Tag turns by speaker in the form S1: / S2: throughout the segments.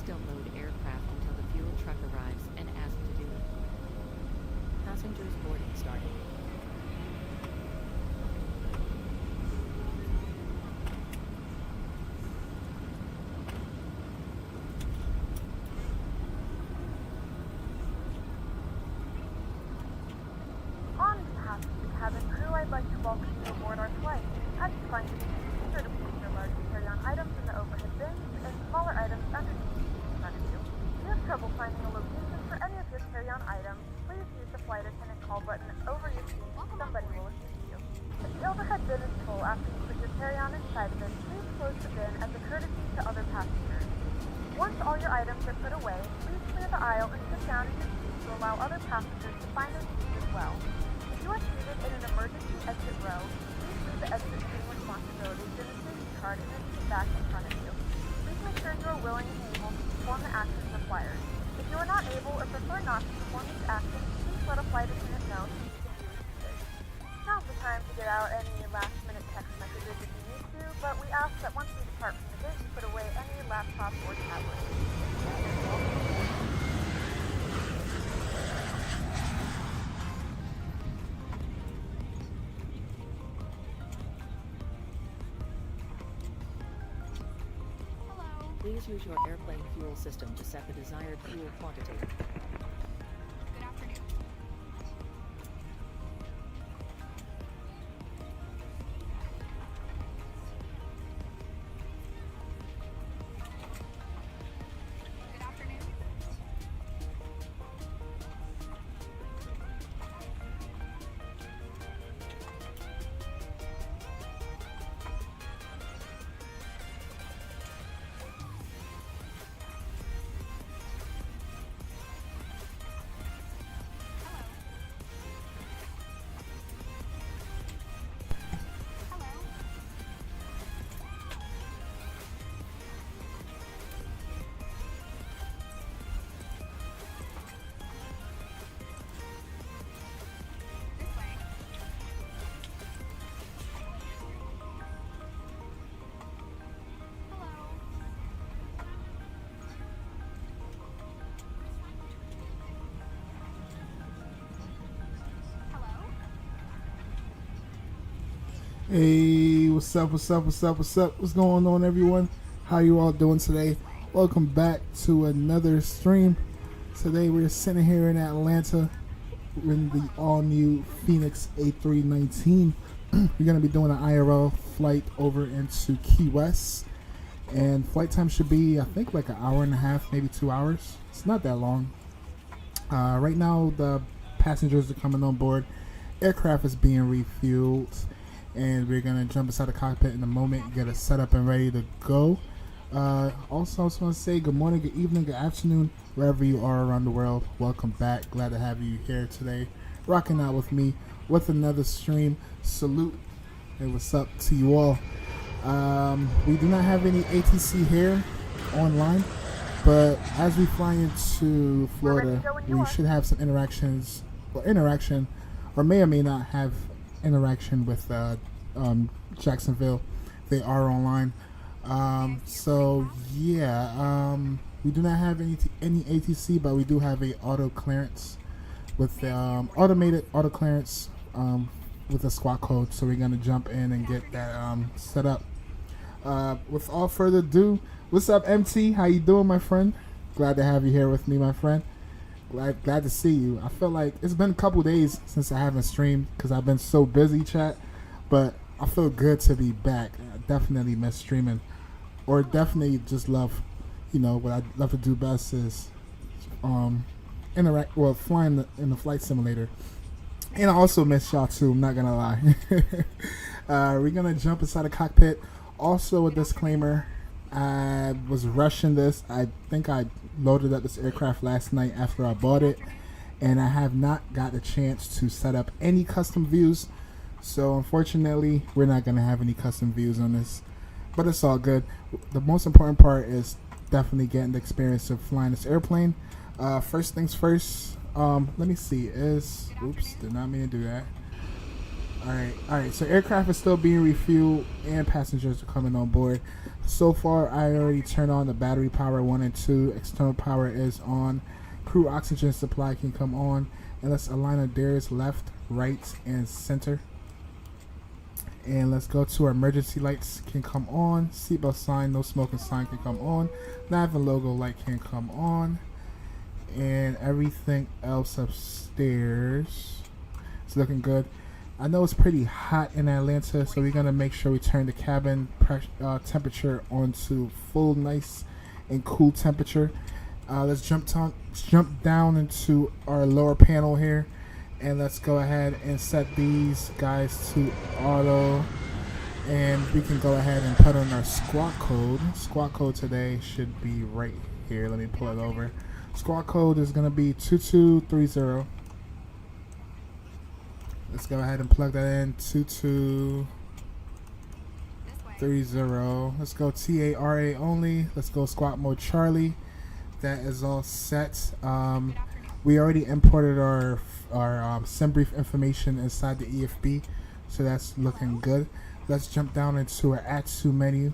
S1: don't load aircraft until the fuel truck arrives and ask to do it. Passengers boarding started.
S2: On behalf of the cabin crew, I'd like to welcome you aboard our flight. As you find it easier to place your large carry-on items in the overhead bins and smaller items underneath the seat in front of you. If you have trouble finding a location for any of your carry-on items, please use the flight attendant call button over your seat. Somebody will assist you. If the overhead bin is full after you put your carry-on inside of it, please close the bin as a courtesy to other passengers. Once all your items are put away, please clear the aisle and sit down in your seat to allow other passengers to find their seats as well. If you are seated in an emergency exit row, please leave the exit screen responsibilities in the safety card in the seat back in front of you. Please make sure you are willing and able to perform the actions required. If you are not able or prefer not to perform these actions, please let a flight attendant know so you can be assisted. Now's the time to get out any last-minute text messages if you need to, but we ask that once you depart from the gate, you put away any laptops or tablets.
S1: Please use your airplane fuel system to set the desired fuel quantity.
S3: Good afternoon. Good afternoon. Hello. Hello. This way. Hello. Hello.
S4: Hey, what's up, what's up, what's up, what's up? What's going on, everyone? How you all doing today? Welcome back to another stream. Today we're sitting here in Atlanta in the all-new FENIX A319. We're going to be doing an IRL flight over into Key West. And flight time should be, I think, like an hour and a half, maybe 2 hours. It's not that long. Right now, the passengers are coming on board. Aircraft is being refueled. And we're going to jump inside the cockpit in a moment, get it set up and ready to go. Also, I just want to say good morning, good evening, good afternoon, wherever you are around the world. Welcome back. Glad to have you here today, rocking out with me with another stream. Salute. Hey, what's up to you all? We do not have any ATC here online, but as we fly into Florida, we should have some interaction, or may or may not have interaction with Jacksonville. They are online. So yeah, we do not have any ATC, but we do have a auto clearance with automated auto clearance with a squawk code. So we're gonna jump in and get that set up. With all further ado, what's up, MT? How you doing, my friend? Glad to have you here with me, my friend. Glad to see you. I feel like it's been a couple days since I haven't streamed because I've been so busy, chat. But I feel good to be back. I definitely miss streaming, or definitely just love, what I love to do best is flying in the flight simulator. And I also miss y'all too, I'm not gonna lie. We're gonna jump inside the cockpit. Also a disclaimer, I was rushing this. I think I loaded up this aircraft last night after I bought it, and I have not got a chance to set up any custom views. So unfortunately, we're not gonna have any custom views on this, but it's all good. The most important part is definitely getting the experience of flying this airplane. First things first, let me see, oops, did not mean to do that. Alright, so aircraft is still being refueled and passengers are coming on board. So far, I already turned on the battery power 1 and 2. External power is on. Crew oxygen supply can come on. And let's align our dares left, right, and center. And let's go to our emergency lights can come on. Seatbelt sign, no smoking sign can come on. Nav and logo light can come on. And everything else upstairs is looking good. I know it's pretty hot in Atlanta, so we're gonna make sure we turn the cabin temperature onto full, nice and cool temperature. Let's jump down into our lower panel here, and let's go ahead and set these guys to auto. And we can go ahead and put in our squawk code. Squawk code today should be right here. Let me pull it over. Squawk code is gonna be 2230. Let's go ahead and plug that in. 2230. Let's go TARA only. Let's go squawk mode Charlie. That is all set. We already imported our sim brief information inside the EFB, so that's looking good. Let's jump down into our ATSU menu.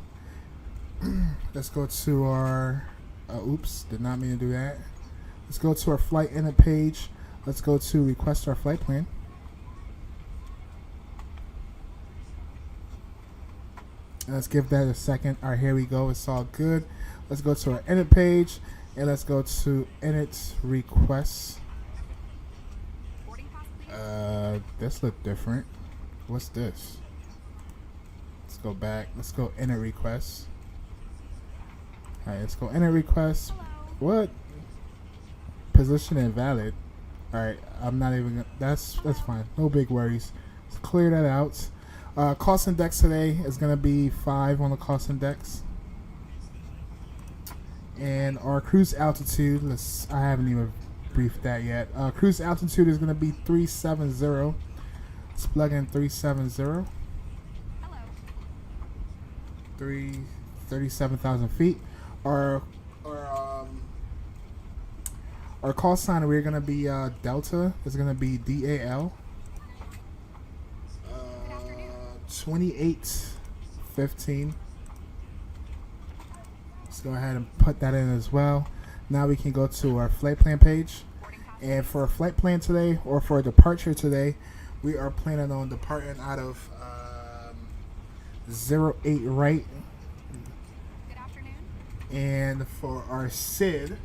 S4: Let's go to our oops, did not mean to do that. Let's go to our flight init page. Let's go to request our flight plan. Let's give that a second. Alright, here we go. It's all good. Let's go to our init page and let's go to init requests. This look different. What's this? Let's go back. Let's go init requests. Alright, let's go init requests. What? Position invalid. Alright, I'm not even. That's fine. No big worries. Let's clear that out. Cost index today is going to be 5 on the cost index. And our cruise altitude, I haven't even briefed that yet. Cruise altitude is going to be 370. Let's plug in 370. 37,000 feet. Our call sign, we're going to be Delta. It's going to be DAL. 2815. Let's go ahead and put that in as well. Now we can go to our flight plan page, and for a flight plan today, or for a departure today, we are planning on departing out of 08 right.
S3: Good afternoon.
S4: And for our SID,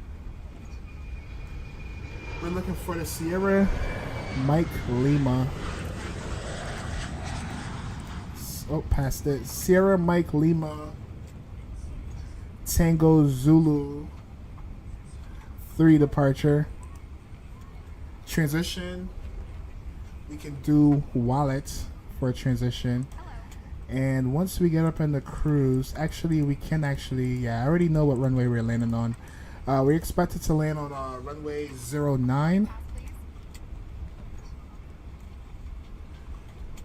S4: we're looking for the Sierra Mike Lima. Oh, past it. Sierra Mike Lima Tango Zulu 3 departure. Transition. We can do wallet for a transition. And once we get up in the cruise, we can I already know what runway we're landing on. We're expected to land on runway 09.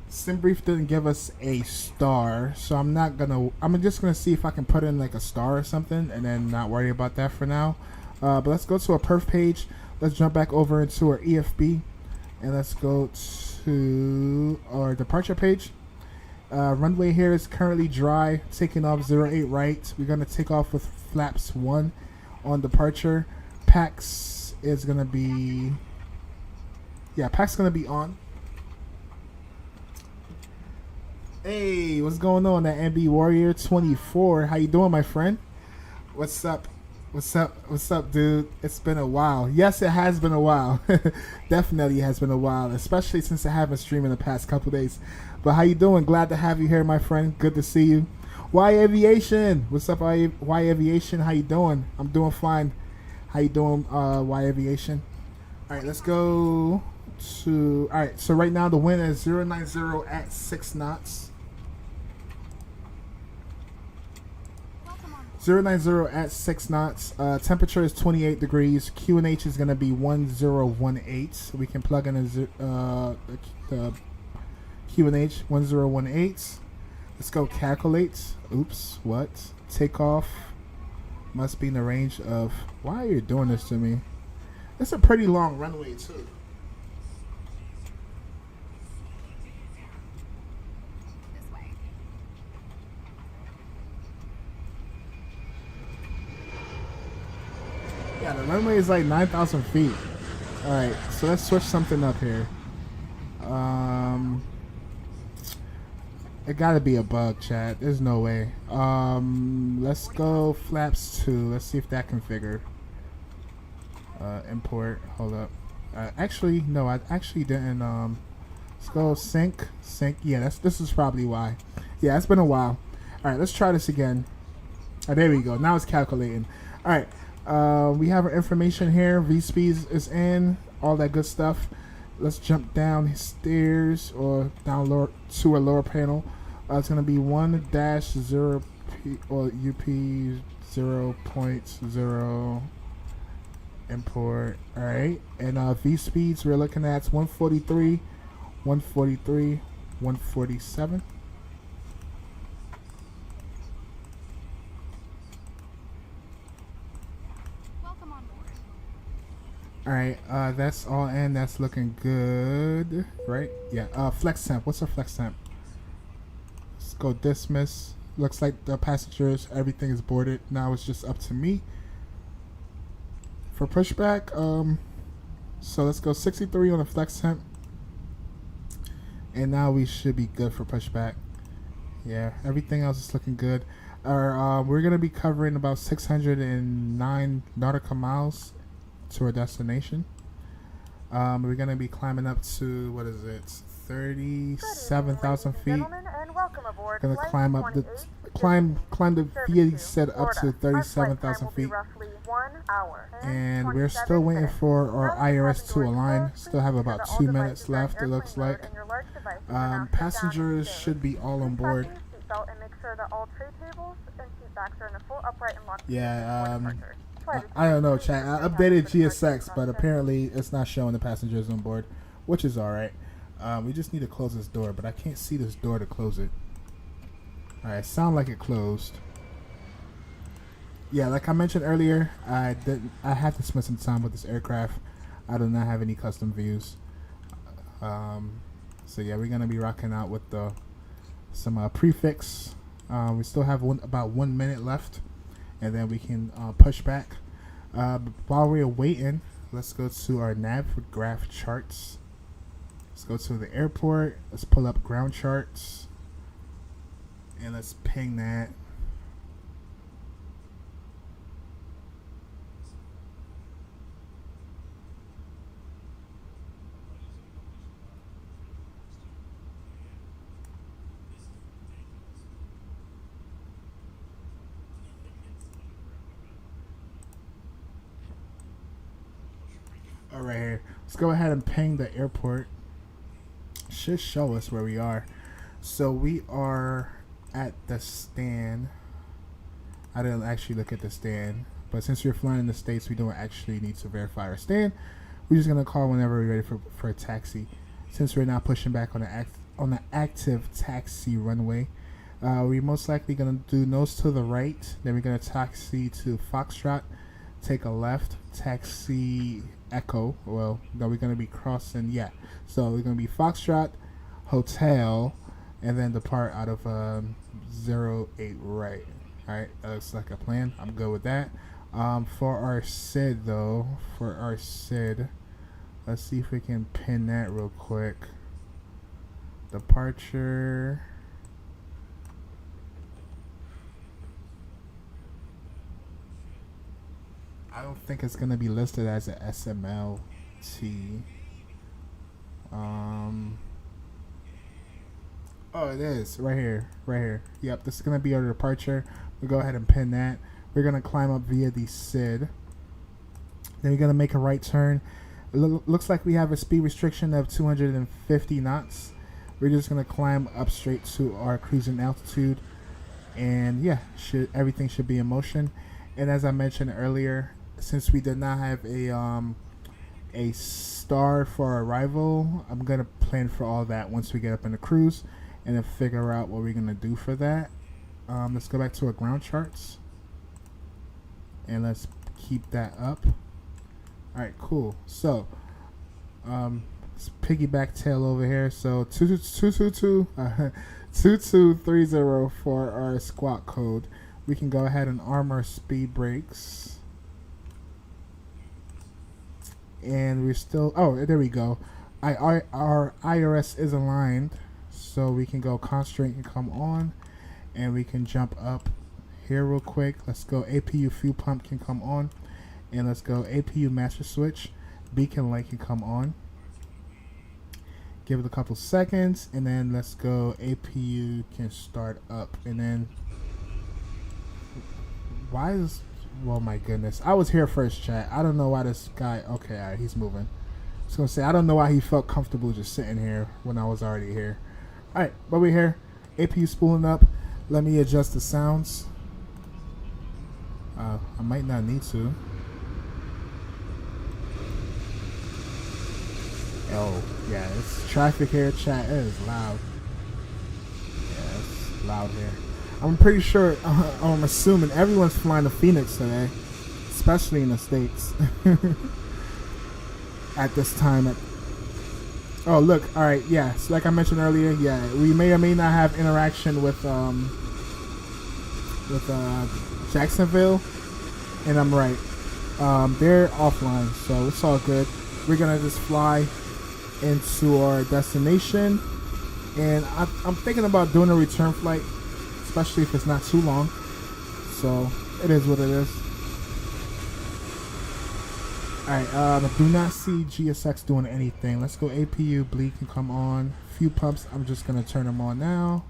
S4: SimBrief didn't give us a star, so I'm just gonna see if I can put in like a star or something and then not worry about that for now. But let's go to our perf page. Let's jump back over into our EFB and let's go to our departure page. Runway here is currently dry, taking off 08 right. We're gonna take off with flaps 1 on departure. PAX is gonna be PAX gonna be on. Hey, what's going on? That MB Warrior 24. How you doing, my friend? What's up? What's up, dude? It's been a while. Yes, it has been a while. Definitely has been a while, especially since I haven't streamed in the past couple days. But how you doing? Glad to have you here, my friend. Good to see you. Y Aviation. What's up, Y Aviation? How you doing? I'm doing fine. How you doing, Y Aviation? All right, let's go to. All right, so right now the wind is 090 at 6 knots. 090 at 6 knots. Temperature is 28 degrees. QNH is going to be 1018. So we can plug in the QNH 1018. Let's go calculate. Oops, what? Takeoff must be in the range of. Why are you doing this to me? It's a pretty long runway too. Yeah, the runway is like 9,000 feet. All right, so let's switch something up here. It gotta be a bug, chat. There's no way. Let's go flaps 2. Let's see if that configure. Import. Hold up. Actually, no, I actually didn't. Let's go sync. Yeah, this is probably why. Yeah, it's been a while. All right, let's try this again. Oh, there we go. Now it's calculating. All right. We have our information here. V-speed is in. All that good stuff. Let's jump down stairs or down lower to a lower panel. It's going to be 1-0P or UP 0.0 import. All right. And V speeds we're looking at 143, 143, 147.
S3: Welcome on board.
S4: Alright, that's all in. That's looking good, right? Yeah, flex temp. What's our flex temp? Let's go dismiss. Looks like the passengers, everything is boarded. Now it's just up to me. For pushback, so let's go 63 on the flex temp. And now we should be good for pushback. Yeah, everything else is looking good. We're going to be covering about 609 nautical miles to our destination. We're going to be climbing up to, what is it, 37,000 feet.
S2: Gentlemen, and welcome aboard.
S4: Going to
S2: Flight
S4: climb up the
S2: 28,
S4: climb the VA set up to
S2: Florida. Our flight time
S4: 37,000
S2: will be
S4: feet.
S2: roughly 1 hour
S4: And we're
S2: 27
S4: still waiting
S2: minutes.
S4: for our
S2: While you
S4: IRS
S2: have
S4: to
S2: your
S4: align.
S2: clothes,
S4: Still have
S2: please
S4: about
S2: ensure that
S4: 2
S2: all
S4: minutes
S2: devices are in
S4: left, it looks
S2: airplane
S4: like.
S2: mode and your large devices are now set down
S4: Passengers
S2: and
S4: should be all on
S2: Please
S4: board.
S2: fasten your seatbelt and make sure that all tray tables and seat backs are in a full upright and locked
S4: Yeah,
S2: position before departure.
S4: I don't know, chat. I updated GSX, but
S2: apparently
S4: apparently it's not showing the passengers on board, which is alright. We just need to close this door, but I can't see this door to close it. Alright, sound like it closed. Yeah, like I mentioned earlier, I had to spend some time with this aircraft. I do not have any custom views. So yeah, we're gonna be rocking out with some prefix. We still have about 1 minute left, and then we can push back. While we're waiting, let's go to our nav for graph charts. Let's go to the airport. Let's pull up ground charts, and let's ping that. All right, here. Let's go ahead and ping the airport. Should show us where we are. So we are at the stand. I didn't actually look at the stand, but since we're flying in the States, we don't actually need to verify our stand. We're just gonna call whenever we're ready for a taxi. Since we're not pushing back on the active taxi runway, we're most likely gonna do nose to the right. Then we're gonna taxi to Foxtrot, take a left, taxi Echo. Well, no, we're gonna be crossing. Yeah, so we're gonna be Foxtrot, Hotel, and then depart out of 08 right. All right, that looks like a plan. I'm good with that. For our SID though, let's see if we can pin that real quick. Departure. I don't think it's gonna be listed as a SMLT. Oh, it is right here. Yep, this is gonna be our departure. We'll go ahead and pin that. We're gonna climb up via the SID. Then we're gonna make a right turn. It looks like we have a speed restriction of 250 knots. We're just gonna climb up straight to our cruising altitude, and yeah, everything should be in motion. And as I mentioned earlier, since we did not have a star for our arrival, I'm gonna plan for all that once we get up in the cruise, and then figure out what we're gonna do for that. Let's go back to our ground charts, and let's keep that up. All right, cool. So, let's piggyback tail over here. So 2230 for our squawk code. We can go ahead and arm our speed brakes. and we're still. Oh, there we go. Our IRS is aligned, so we can go constraint and come on, and we can jump up here real quick. Let's go. APU fuel pump can come on, and let's go APU master switch. Beacon light can come on. Give it a couple seconds, and then let's go. APU can start up, and then why is? Oh my goodness! I was here first, chat. I don't know why this guy. Okay, all right, he's moving. I was gonna say I don't know why he felt comfortable just sitting here when I was already here. All right, but we're here. APU spooling up. Let me adjust the sounds. I might not need to. Oh, yeah, it's traffic here, chat. It is loud. Yeah, it's loud here. I'm pretty sure, I'm assuming everyone's flying to Phoenix today, especially in the States. At this time. Oh, look, all right, yeah. So like I mentioned earlier, yeah, we may or may not have interaction with Jacksonville, and I'm right. They're offline, so it's all good. We're gonna just fly into our destination, and I'm thinking about doing a return flight, especially if it's not too long. So it is what it is. Alright, I do not see GSX doing anything. Let's go APU, bleed can come on. Few pumps, I'm just gonna turn them on now.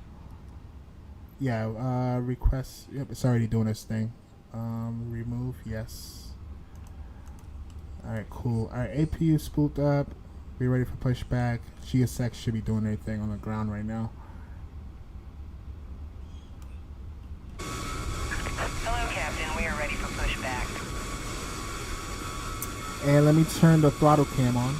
S4: Yeah, request, yep, it's already doing its thing. Remove, yes. Alright, cool. Alright, APU spooled up. Be ready for pushback. GSX should be doing anything on the ground right now.
S5: Hello, Captain. We are ready for pushback.
S4: And let me turn the throttle cam on.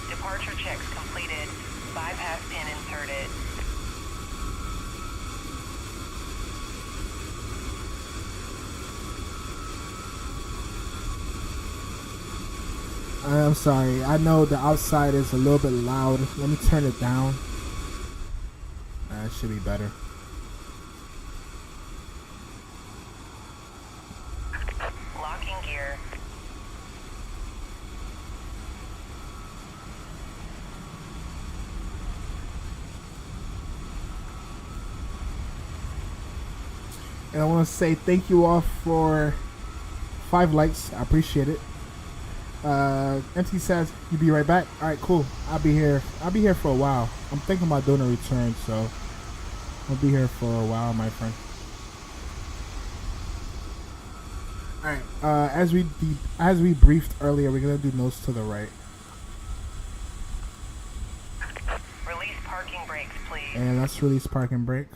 S5: Departure checks completed. Bypass pin inserted.
S4: I'm sorry. I know the outside is a little bit loud. Let me turn it down. That should be better.
S5: Locking gear.
S4: And I want to say thank you all for 5 likes. I appreciate it. MT says you be right back. All right, cool. I'll be here for a while. I'm thinking about doing a return, so I'll be here for a while, my friend. All right. As we briefed earlier, we're gonna do nose to the right.
S5: Release parking brakes, please.
S4: And let's release park and brake.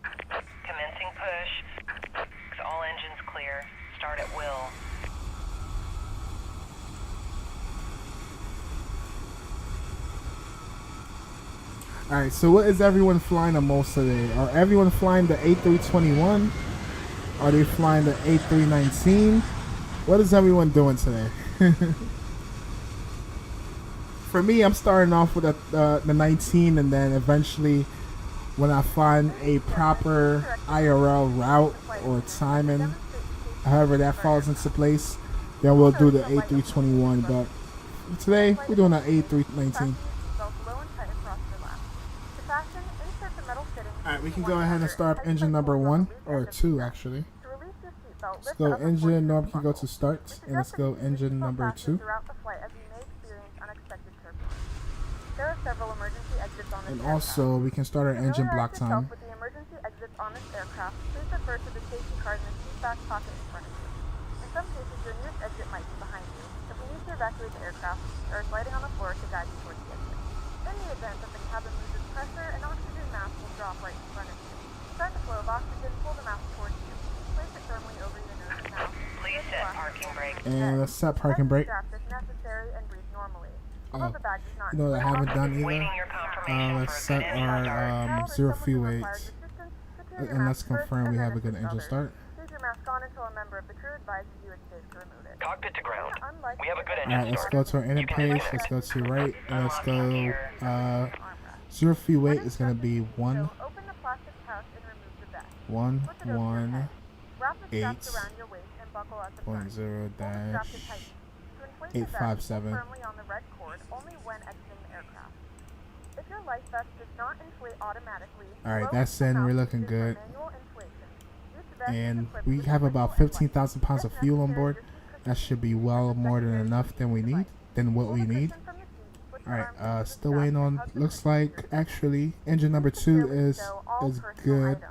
S5: Commencing push. All engines clear. Start at will.
S4: Alright, so what is everyone flying the most today? Are everyone flying the A321? Are they flying the A319? What is everyone doing today? For me, I'm starting off with the 19, and then eventually when I find a proper IRL route or timing, however that falls into place, then we'll do the A321. But today, we're doing an A319. Alright, we can go ahead and start up engine number 1, or 2 actually. Let's go engine, no, we can go to start, and let's go engine number 2. And also, we can start our engine block time.
S2: With the emergency exits on this aircraft, please refer to the safety card in the seat back pocket in front of you. In some cases, your nearest exit might be behind you. If we need to evacuate the aircraft, there is lighting on the floor to guide you towards the exit. In the event that the cabin loses pressure, an oxygen mask will drop right in front of you. To start the flow of oxygen, pull the mask towards you. Place it firmly over your nose and mouth.
S5: Please set parking brake.
S4: And let's set parking brake.
S2: If necessary, and breathe normally.
S4: Oh, you know what I haven't done either? Let's set our 0 fuel weights. And let's confirm we have a good engine start.
S2: your mask on until a member of the crew advises you it's safe to remove it.
S5: Cockpit to ground.
S2: Unlike
S5: We have a good
S2: the
S5: engine
S4: Alright, let's
S5: start.
S4: go to our inner page. Let's go to right. And let's go, 0 feet weight is going to be 1,
S2: So open the plastic pouch and remove the vest.
S4: 1,
S2: Flip it over your
S4: 1,
S2: head. Wrap the straps
S4: 8,
S2: around your waist and buckle at the front.
S4: 0
S2: Hold the strap
S4: dash
S2: to tighten. To inflate the vest,
S4: 857.
S2: pull firmly on the red cord only when exiting the aircraft. If your life vest does not inflate automatically,
S4: Alright,
S2: blow
S4: that's
S2: the
S4: in.
S2: mouth
S4: We're looking
S2: for
S4: good.
S2: manual inflation. Use the vest as
S4: And
S2: equipped
S4: we
S2: with
S4: have
S2: a
S4: about
S2: whistle and
S4: 15,000 pounds of
S2: light. If
S4: fuel on
S2: necessary,
S4: board.
S2: your seat
S4: That
S2: cushion
S4: should be
S2: is
S4: well
S2: used as a
S4: more than
S2: secondary
S4: enough
S2: seat
S4: than we
S2: for the
S4: need.
S2: device.
S4: Than what
S2: Pull
S4: we
S2: the
S4: need.
S2: cushion from the seat, slip your
S4: Alright,
S2: arms into the
S4: still
S2: strap
S4: waiting
S2: and
S4: on.
S2: hug the
S4: Looks
S2: cushion
S4: like
S2: to your seat.
S4: actually engine number 2
S2: Securely
S4: is
S2: stow all personal
S4: good.
S2: items.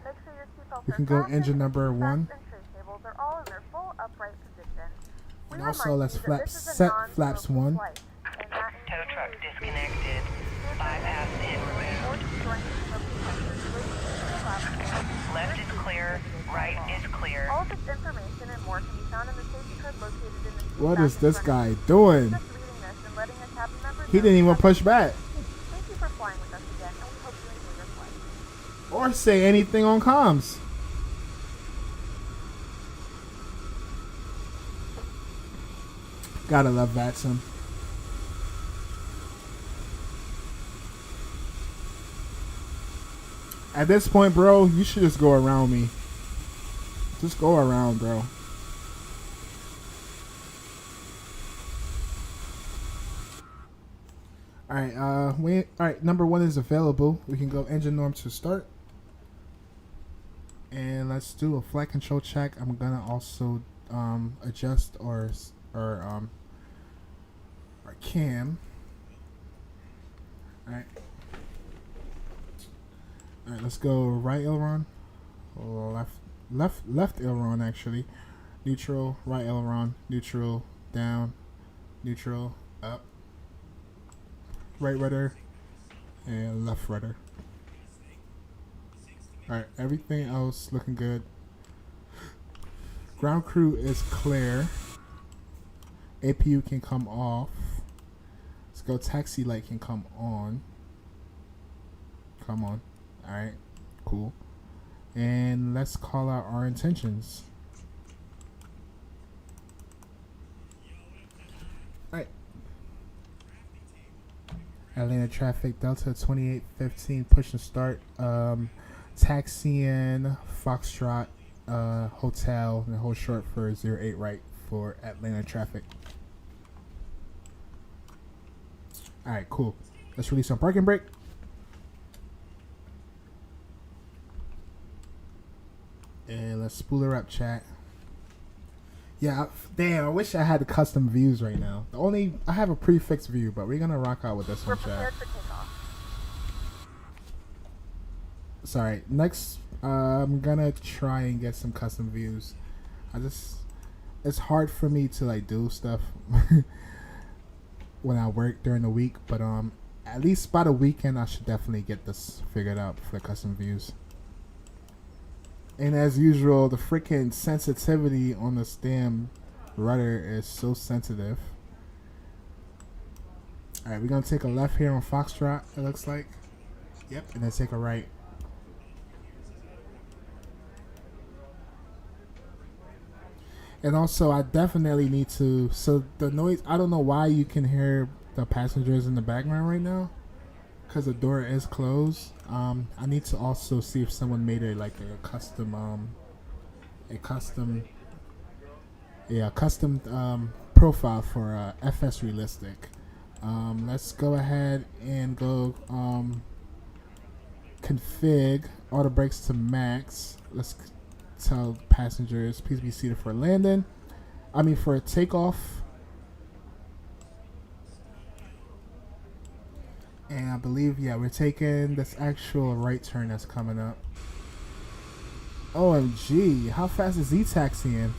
S2: Make sure your seatbelts
S4: We
S2: are
S4: can go
S2: fastened
S4: engine
S2: and
S4: number
S2: seat
S4: 1.
S2: belts and tray tables are all in their full upright position. We
S4: And also
S2: remind
S4: let's
S2: you that this is a
S4: set flaps
S2: non-smoking
S4: 1.
S2: flight, and that
S5: Tow truck
S2: includes
S5: disconnected. Bypass in
S2: or
S5: removed.
S2: destroying smoke detectors related to the flaps.
S5: Left is clear. Right is clear.
S2: All of this information and more can be found in the safety code located in the seat
S4: What
S2: back
S4: is
S2: in
S4: this
S2: front of
S4: guy
S2: you.
S4: doing?
S2: Just reading this and letting a cabin member
S4: He
S2: know
S4: didn't even
S2: that-
S4: push back
S2: Thank you for flying with us again, and we hope you enjoy your flight.
S4: or say anything on comms. Gotta love VATSIM. At this point, bro, you should just go around me. Just go around, bro. Alright, number 1 is available. We can go engine norm to start. And let's do a flight control check. I'm gonna also adjust our cam. Alright, let's go right aileron, left aileron actually, neutral, right aileron, neutral, down, neutral, up, right rudder, and left rudder. Alright, everything else looking good. Ground crew is clear. APU can come off. Let's go taxi light can come on. Come on. Alright, cool. And let's call out our intentions. Alright. Atlanta traffic, Delta 2815, push and start. Taxiing Foxtrot Hotel, and hold short for 08 right for Atlanta traffic. Alright, cool. Let's release some parking brake. And let's spool her up, chat. Yeah, damn, I wish I had the custom views right now. I have a prefix view, but we're gonna rock out with this
S2: We're
S4: one, chat.
S2: prepared for takeoff.
S4: Sorry, next, I'm gonna try and get some custom views. It's hard for me to like do stuff when I work during the week, but at least by the weekend I should definitely get this figured out for custom views. And as usual, the freaking sensitivity on this damn rudder is so sensitive. Alright, we're gonna take a left here on Foxtrot, it looks like. Yep, and then take a right. And also, I definitely need to. So the noise, I don't know why you can hear the passengers in the background right now, because the door is closed. I need to also see if someone made a custom profile for FS Realistic. Let's go ahead and go config auto brakes to max. Let's tell passengers please be seated for landing. For a takeoff. And I believe, yeah, we're taking this actual right turn that's coming up. OMG, how fast is he taxiing?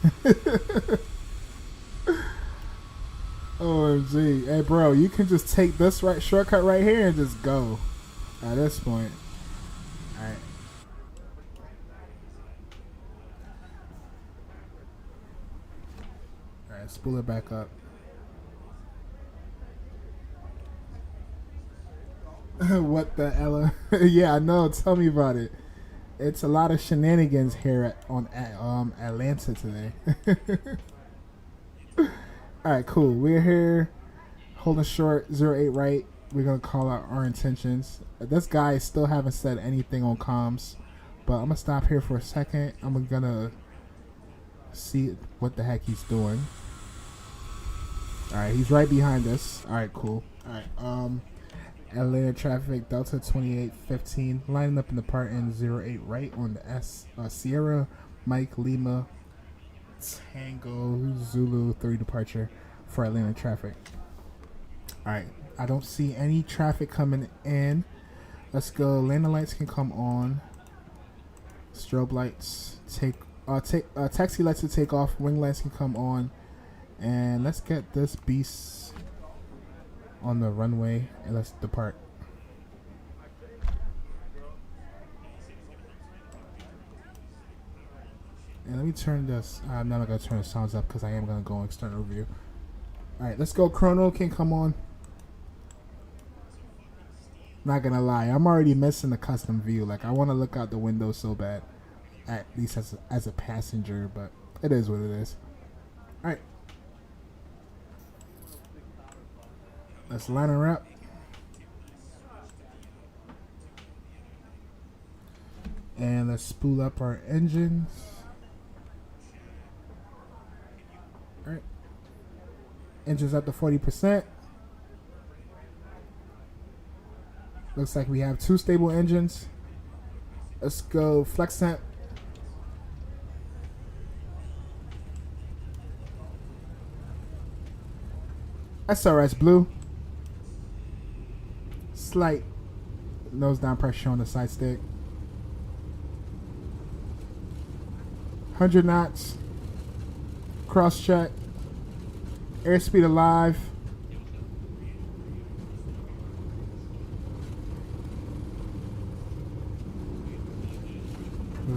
S4: OMG. Hey, bro, you can just take this right shortcut right here and just go at this point. Alright. Alright, spool it back up. What the hell? Yeah, I know. Tell me about it. It's a lot of shenanigans here at Atlanta today. All right, cool. We're here holding short 08 right. We're gonna call out our intentions. This guy still haven't said anything on comms, but I'm gonna stop here for a second. I'm gonna see what the heck he's doing. All right, he's right behind us. All right, cool. All right, Atlanta traffic Delta 2815 lining up in the part in 08 right on the S Sierra Mike Lima Tango Zulu 3 departure for Atlanta traffic. All right, I don't see any traffic coming in. Let's go. Landing lights can come on. Strobe lights taxi lights to take off. Wing lights can come on, and let's get this beast on the runway and let's depart. And let me turn this. I'm not gonna turn the sounds up because I am gonna go external view. All right, let's go. Chrono can come on. Not gonna lie, I'm already missing the custom view. Like, I want to look out the window so bad, at least as a passenger, but it is what it is. All right, let's line her up. And let's spool up our engines. All right, engines up to 40%. Looks like we have 2 stable engines. Let's go flex temp. SRS blue. Slight nose down pressure on the side stick. 100 knots. Cross check. Airspeed alive.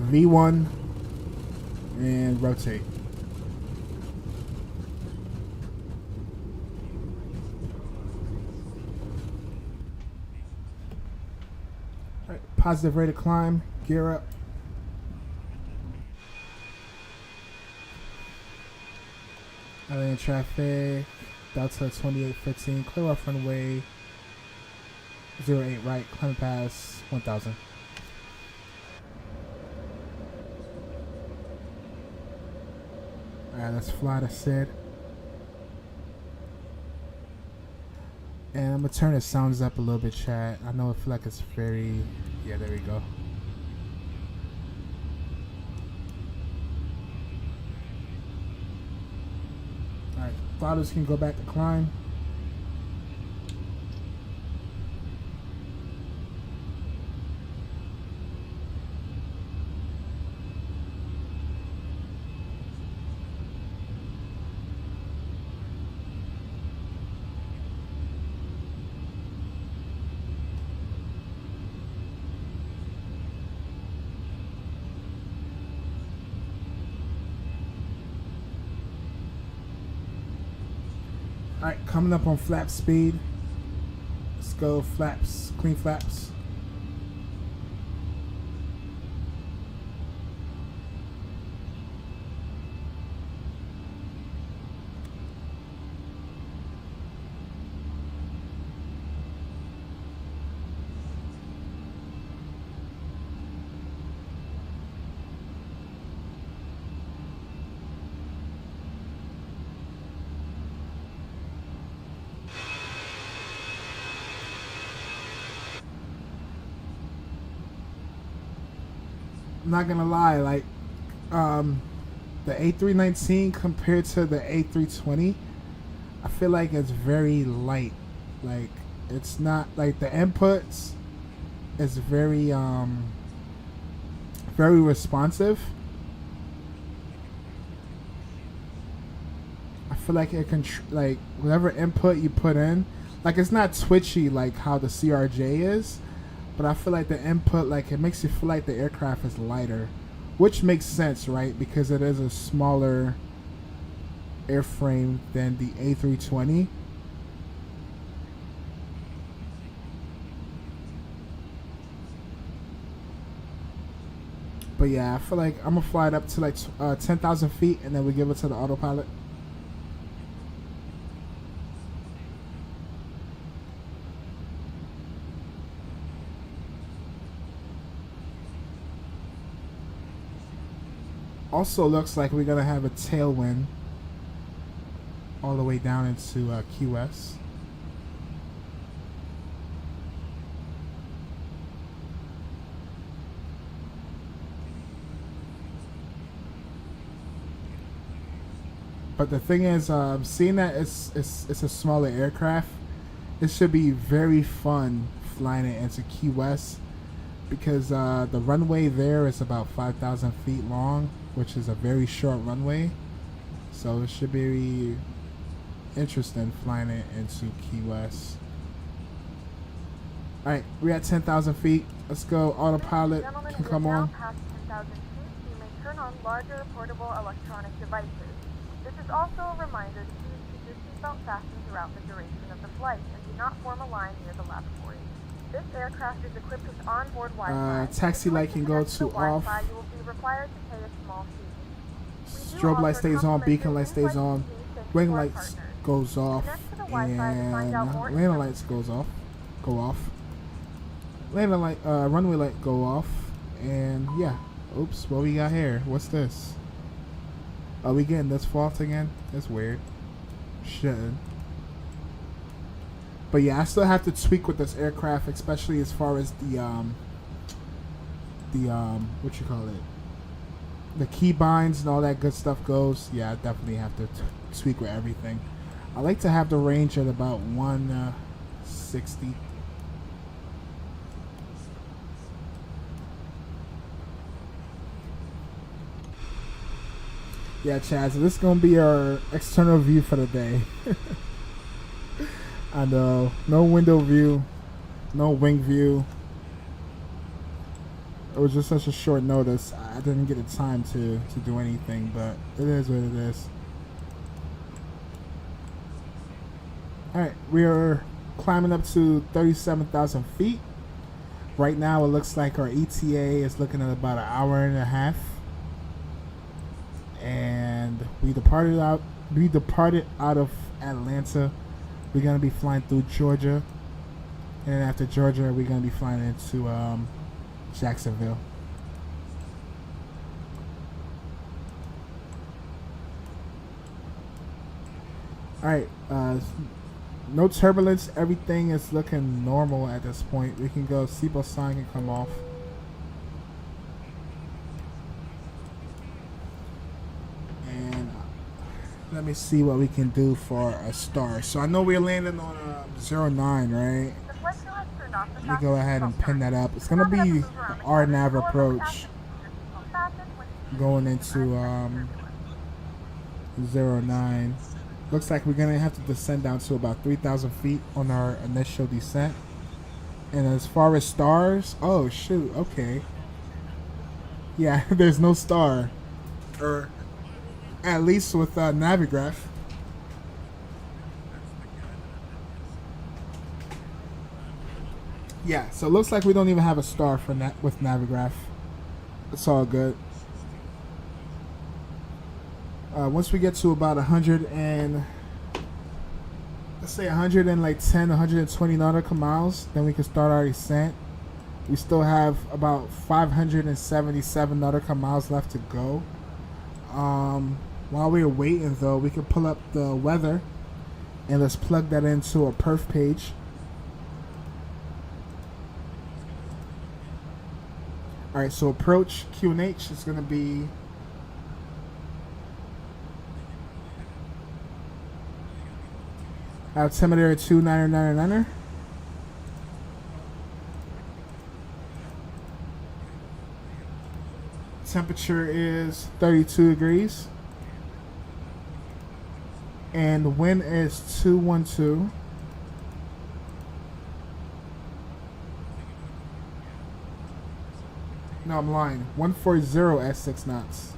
S4: V1 and rotate. All right, positive rate of climb, gear up. Atlanta traffic, Delta 2815, clear off runway 08 right, climb pass 1000. Alright, let's fly to Sid. And I'm gonna turn the sounds up a little bit, chat. I know I feel like it's very... Yeah, there we go. Alright, throttles can go back to climb. Alright, coming up on flap speed. Let's go flaps, clean flaps. I'm not gonna lie, like the A319 compared to the A320, I feel like it's very light. Like, it's not like the inputs is very very responsive. I feel like it can like whatever input you put in, like it's not twitchy like how the CRJ is. But I feel like the input, like, it makes you feel like the aircraft is lighter, which makes sense, right? Because it is a smaller airframe than the A320. But yeah, I feel like I'm gonna fly it up to like 10,000 feet, and then we give it to the autopilot. Also looks like we're gonna have a tailwind all the way down into Key West. But the thing is, seeing that it's a smaller aircraft, it should be very fun flying it into Key West, because the runway there is about 5,000 feet long, which is a very short runway. So it should be interesting flying it into Key West. Alright, we're at 10,000 feet. Let's go. Autopilot
S2: Gentlemen,
S4: can
S2: we
S4: come
S2: have now
S4: on.
S2: passed 10,000 feet. You may turn on larger portable electronic devices. This is also a reminder to please keep your seatbelt fastened throughout the duration of the flight and do not form a line near the lavatory. This aircraft is equipped with onboard Wi-Fi.
S4: Taxi light can go to off.
S2: You will be required to pay a small fee.
S4: Strobe light stays on, beacon light stays on, wing lights goes off, and landing lights go off. Landing light, runway light go off, and yeah. Oops, what we got here? What's this? Are we getting this fault again? That's weird. Shouldn't. But yeah, I still have to tweak with this aircraft, especially as far as the what you call it, the key binds and all that good stuff goes. Yeah, I definitely have to tweak with everything. I like to have the range at about 160. Yeah, Chad, so this is going to be our external view for the day. I know. No window view. No wing view. It was just such a short notice. I didn't get the time to do anything, but it is what it is. Alright, we are climbing up to 37,000 feet. Right now it looks like our ETA is looking at about an hour and a half. And we departed out of Atlanta. We're gonna be flying through Georgia, and then after Georgia we're gonna be flying into Jacksonville. Alright, no turbulence, everything is looking normal at this point. We can go, seatbelt sign can come off. Let me see what we can do for a star. So I know we're landing on 09, right? Let me go ahead and pin that up. It's gonna be our nav approach going into 09. Looks like we're gonna have to descend down to about 3,000 feet on our initial descent. And as far as stars, oh shoot, okay. Yeah, there's no star. Or at least with Navigraph. Yeah, so it looks like we don't even have a star for with Navigraph. It's all good. Once we get to about 100 and let's say 110, 120 nautical miles, then we can start our descent. We still have about 577 nautical miles left to go. While we're waiting though, we can pull up the weather and let's plug that into a perf page. Alright, so approach QNH is going to be altimeter 2999er. Temperature is 32 degrees. And the wind is 212. No, I'm lying. 140 at 6 knots.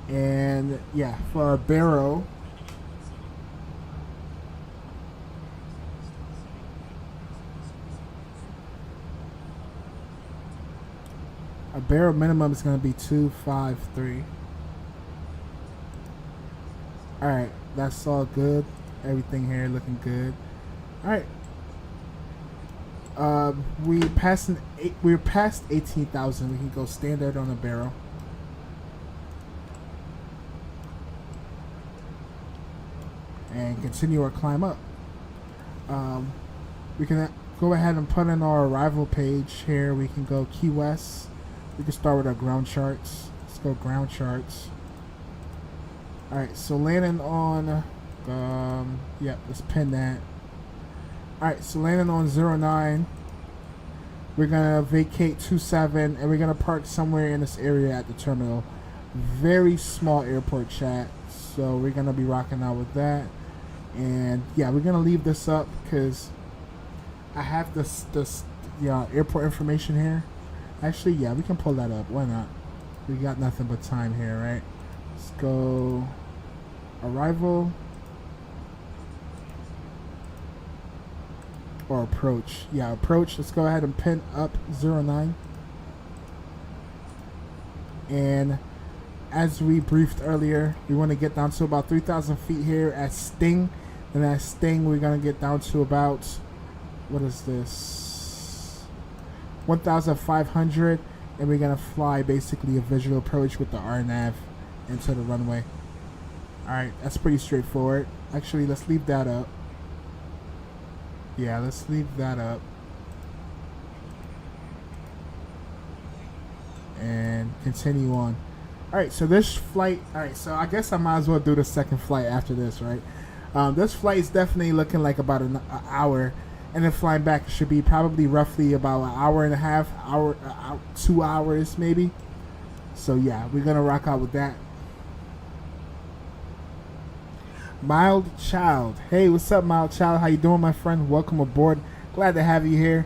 S4: And yeah, for our barrel, Our barrel minimum is going to be 253. Alright, that's all good. Everything here looking good. Alright. We're past 18,000. We can go standard on the barrel. And continue our climb up. We can go ahead and put in our arrival page here. We can go Key West. We can start with our ground charts. Let's go ground charts. Alright, so landing on, yep, let's pin that. Alright, so landing on 09. We're going to vacate 27 and we're going to park somewhere in this area at the terminal. Very small airport, chat. So we're going to be rocking out with that. And yeah, we're going to leave this up because I have this airport information here. Actually, yeah, we can pull that up. Why not? We got nothing but time here, right? Let's go arrival or approach. Yeah, approach. Let's go ahead and pin up 09. And as we briefed earlier, we want to get down to about 3,000 feet here at Sting. And at Sting, we're going to get down to about, what is this? 1,500. And we're going to fly basically a visual approach with the RNAV into the runway. Alright, that's pretty straightforward. Actually, let's leave that up. Yeah, let's leave that up. And continue on. Alright, so this flight, alright, so I guess I might as well do the second flight after this, right? This flight is definitely looking like about an hour. And then flying back should be probably roughly about an hour and a half, 2 hours maybe. So yeah, we're going to rock out with that. Mild Child. Hey, what's up, Mild Child? How you doing, my friend? Welcome aboard. Glad to have you here.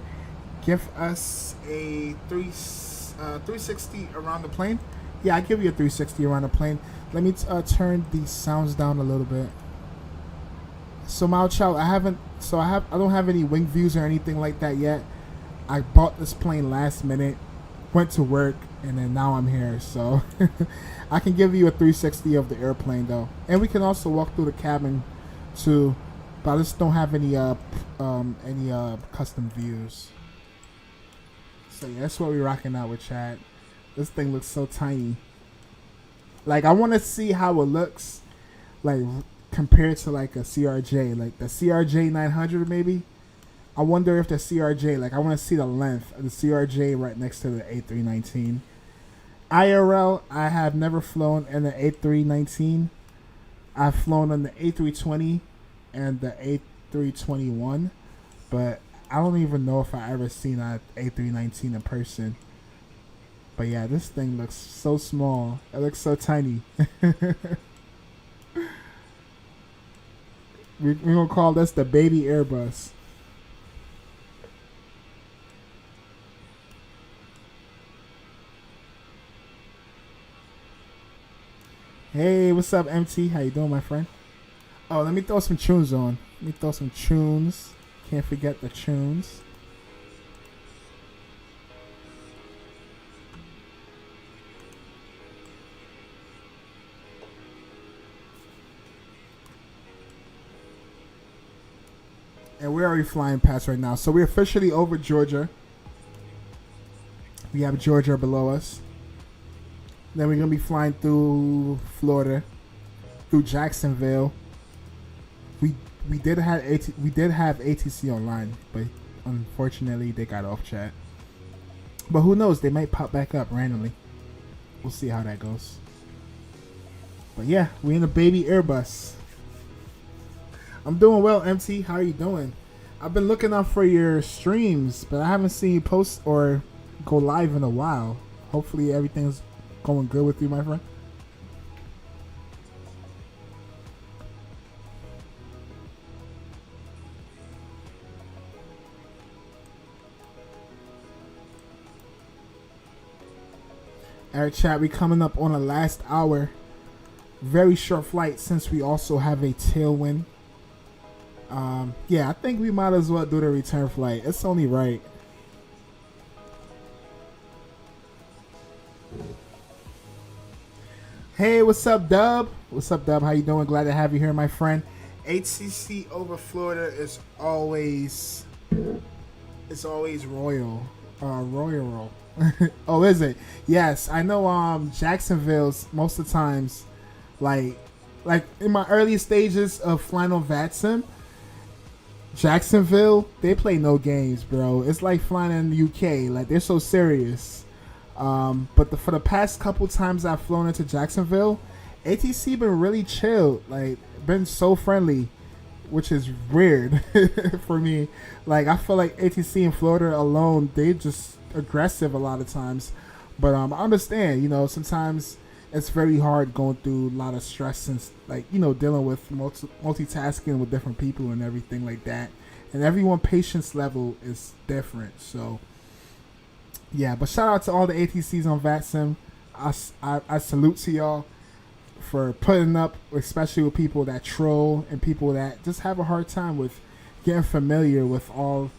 S4: Give us a 360 around the plane. Yeah, I give you a 360 around the plane. Let me turn the sounds down a little bit. So, Mild Child, I don't have any wing views or anything like that yet. I bought this plane last minute, went to work, and then now I'm here. So I can give you a 360 of the airplane though, and we can also walk through the cabin too. But I just don't have any custom views. So yeah, that's what we're rocking out with, chat. This thing looks so tiny. Like I want to see how it looks, like compared to like a CRJ, like the CRJ 900 maybe. I wonder if the CRJ, like I want to see the length of the CRJ right next to the A319. IRL, I have never flown in the A319. I've flown on the A320 and the A321, but I don't even know if I ever seen an A319 in person. But yeah, this thing looks so small. It looks so tiny. We're going to call this the baby Airbus. Hey, what's up, MT? How you doing, my friend? Oh, let me throw some tunes on. Let me throw some tunes. Can't forget the tunes. And where are we flying past right now? So we're officially over Georgia. We have Georgia below us. Then we're gonna be flying through Florida, through Jacksonville. We did have ATC online, but unfortunately they got off, chat. But who knows? They might pop back up randomly. We'll see how that goes. But yeah, we in a baby Airbus. I'm doing well, MT. How are you doing? I've been looking out for your streams, but I haven't seen you post or go live in a while. Hopefully everything's going good with you, my friend. Alright, chat, we coming up on the last hour. Very short flight since we also have a tailwind. Yeah, I think we might as well do the return flight. It's only right. Hey, what's up, Dub? What's up, Dub? How you doing? Glad to have you here, my friend. HCC over Florida is always royal. Royal. Oh, is it? Yes, I know. Jacksonville's most of the times, like in my early stages of flying on VATSIM, Jacksonville, they play no games, bro. It's like flying in the UK. Like, they're so serious. But for the past couple times I've flown into Jacksonville, ATC been really chill. Like, been so friendly, which is weird for me. Like, I feel like ATC in Florida alone, they just aggressive a lot of times. But I understand, sometimes it's very hard going through a lot of stress and, like, dealing with multitasking with different people and everything like that. And everyone's patience level is different. So, yeah. But shout out to all the ATCs on VATSIM. I salute to y'all for putting up, especially with people that troll and people that just have a hard time with getting familiar with all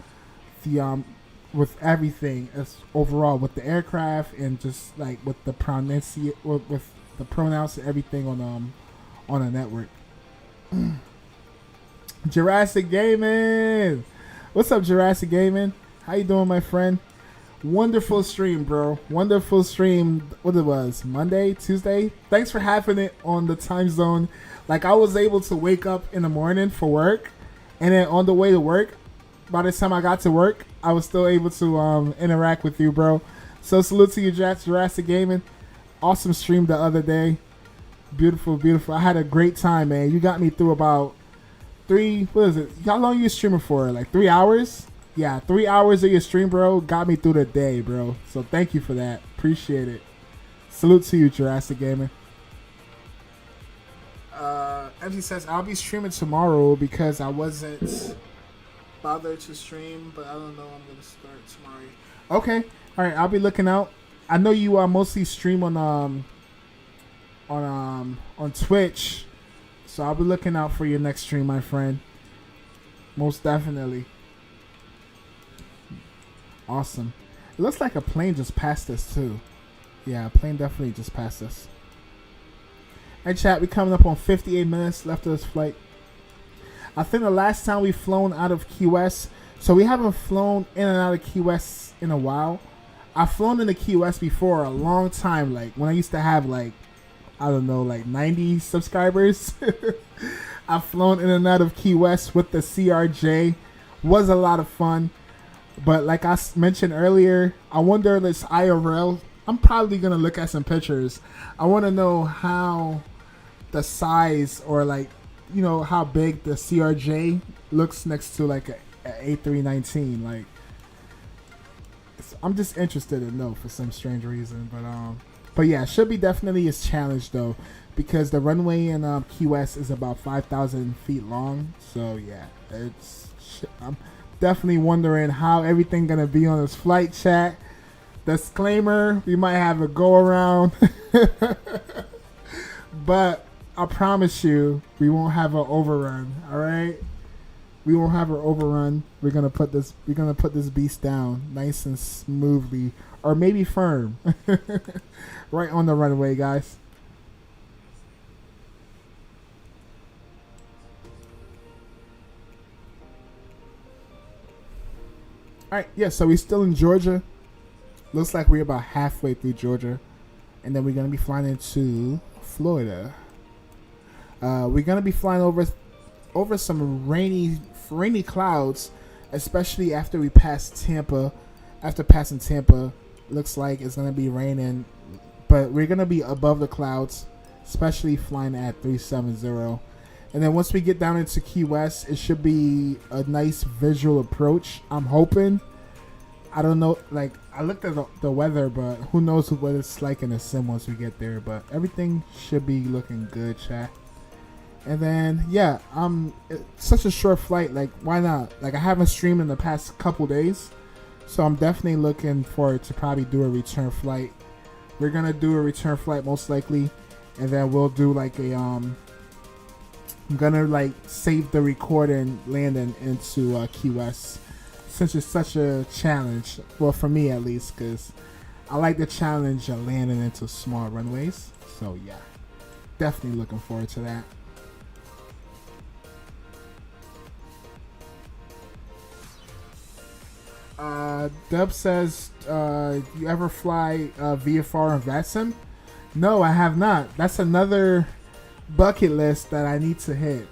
S4: the with everything as overall with the aircraft and just like with the with the pronouns and everything on a network. Jurassic Gaming, what's up, Jurassic Gaming? How you doing, my friend? Wonderful stream, bro. Wonderful stream. What it was, Monday, Tuesday. Thanks for having it on the time zone. Like, I was able to wake up in the morning for work, and then on the way to work, by the time I got to work, I was still able to interact with you, bro. So salute to you, Jurassic Gaming. Awesome stream the other day. Beautiful, beautiful. I had a great time, man. You got me through about what is it? How long you streaming for? Like 3 hours? Yeah, 3 hours of your stream, bro. Got me through the day, bro. So thank you for that. Appreciate it. Salute to you, Jurassic Gaming. MC says, I'll be streaming tomorrow because I wasn't bothered to stream, but I don't know. I'm going to start tomorrow. Okay. All right. I'll be looking out. I know you mostly stream on Twitch. So I'll be looking out for your next stream, my friend. Most definitely. Awesome. It looks like a plane just passed us too. Yeah, a plane definitely just passed us. Hey chat, we coming up on 58 minutes left of this flight. I think the last time we flown out of Key West, so we haven't flown in and out of Key West in a while. I've flown into Key West before a long time, like when I used to have like, I don't know, like 90 subscribers. I've flown in and out of Key West with the CRJ. Was a lot of fun. But like I mentioned earlier, I wonder if it's IRL. I'm probably going to look at some pictures. I want to know how the size or like, how big the CRJ looks next to like a A319. Like, I'm just interested to know for some strange reason. But yeah, it should be definitely a challenge though, because the runway in Key West is about 5,000 feet long. So yeah, I'm definitely wondering how everything gonna be on this flight. Chat. Disclaimer: we might have a go around, but I promise you, we won't have an overrun. All right, we won't have an overrun. We're gonna put this beast down nice and smoothly, or maybe firm, right on the runway, guys. All right, yeah. So we're still in Georgia. Looks like we're about halfway through Georgia, and then we're gonna be flying into Florida. We're gonna be flying over some rainy clouds, especially after we pass Tampa. After passing Tampa, looks like it's gonna be raining, but we're gonna be above the clouds, especially flying at 370. And then once we get down into Key West, it should be a nice visual approach. I'm hoping. I don't know, like, I looked at the weather, but who knows what it's like in the sim once we get there. But everything should be looking good, chat. And then, yeah, it's such a short flight. Like, why not? Like, I haven't streamed in the past couple days, so I'm definitely looking forward to probably do a return flight. We're going to do a return flight most likely, and then we'll do, like, I'm going to, like, save the recording landing into Key West. Since it's such a challenge, well, for me at least, because I like the challenge of landing into small runways. So yeah, Definitely looking forward to that. Dub says, you ever fly VFR and VATSIM? No, I have not. That's another bucket list that I need to hit.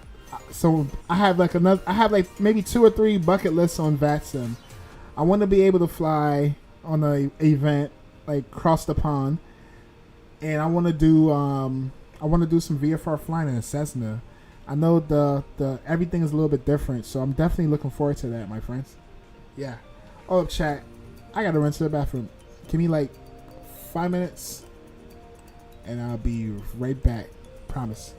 S4: So I have like maybe 2 or 3 bucket lists on VATSIM. I want to be able to fly on a event like cross the pond, and I want to do some VFR flying in a Cessna. I know the everything is a little bit different, so I'm definitely looking forward to that, my friends. Yeah. Oh, chat. I gotta run to the bathroom. Give me like 5 minutes, and I'll be right back. Promise.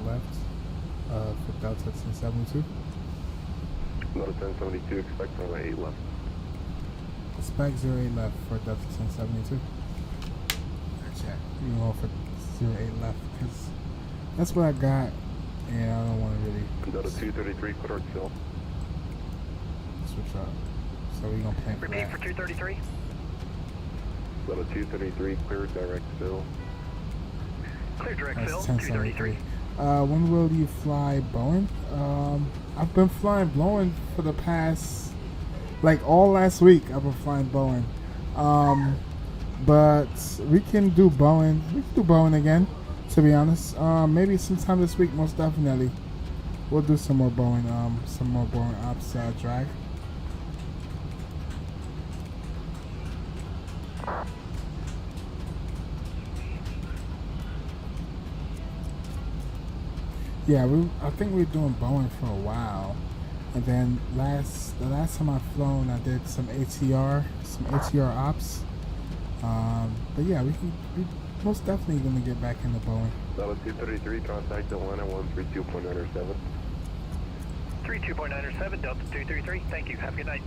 S4: Left for Delta 1072.
S6: Delta 1072, expect runway 8 left.
S4: Expect 08 left for Delta 1072. Check. You go for 08 left because that's what I got, and I don't want to really
S6: Delta 233, clear fill.
S4: switch up. So we're gonna plan for
S5: Repeat
S4: that.
S5: for 233.
S6: Delta 233, clear direct fill.
S5: Clear direct
S4: That's
S5: fill,
S4: 1073.
S5: 233.
S4: When will you fly Boeing? I've been flying Boeing for the past, like all last week. I've been flying Boeing. But we can do Boeing. We can do Boeing again, to be honest. Maybe sometime this week, most definitely. We'll do some more Boeing. Some more Boeing ops drag. Yeah, I think we were doing Boeing for a while, and then the last time I flown, I did some ATR ops. But yeah, we most definitely gonna get back into Boeing.
S6: Delta 233, contact Atlanta 132.97.
S5: 32.907, Delta 233. Thank you. Have a good night.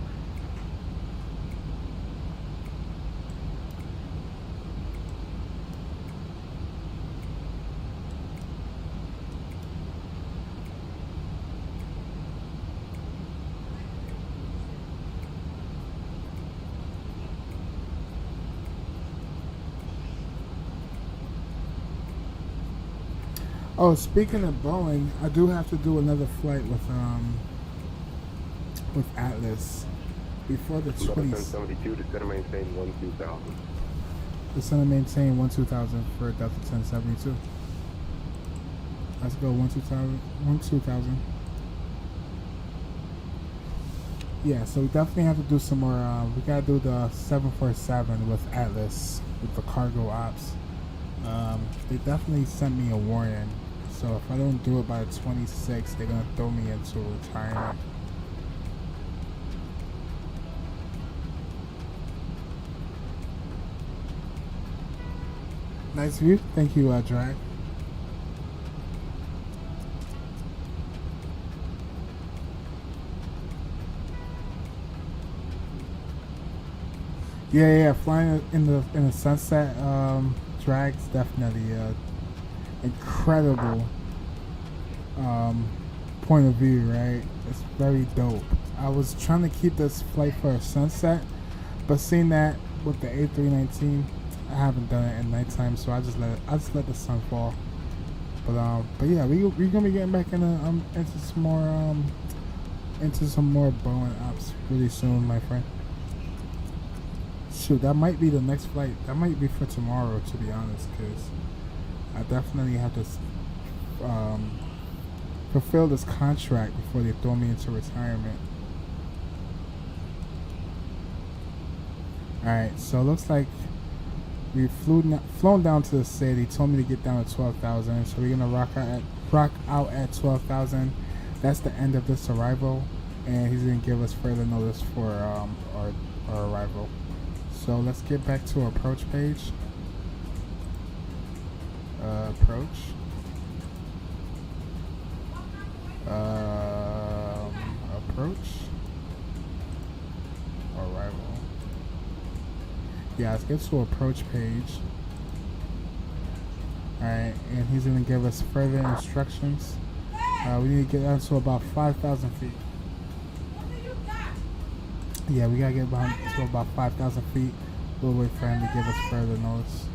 S4: Oh, speaking of Boeing, I do have to do another flight with Atlas before the
S6: Another
S4: 20th.
S6: 1072 to center maintain 12000.
S4: It's gonna maintain 12000 for Delta 1072. Let's go 12000. Yeah, so we definitely have to do some more. We gotta do the 747 with Atlas with the cargo ops. They definitely sent me a warning. So if I don't do it by the 26th, they're gonna throw me into retirement. Nice view. Thank you, Drag. Yeah, flying in the sunset Drag's definitely incredible point of view, right? It's very dope. I was trying to keep this flight for a sunset, but seeing that with the A319, I haven't done it at nighttime, so I just let the sun fall. But yeah, we're gonna be getting back into some more Boeing ops really soon, my friend. Shoot, that might be the next flight. That might be for tomorrow, to be honest, because I definitely have to fulfill this contract before they throw me into retirement. Alright, so it looks like we've flown down to the city. He told me to get down to 12,000, so we're gonna rock out at 12,000. That's the end of this arrival, and he's gonna give us further notice for our arrival. So let's get back to our approach page. Approach. Approach. Arrival. Yeah, let's get to approach page. Alright, and he's going to give us further instructions. We need to get down to about 5,000 feet. Yeah, we got to get down to about 5,000 feet. We'll wait for him to give us further notice.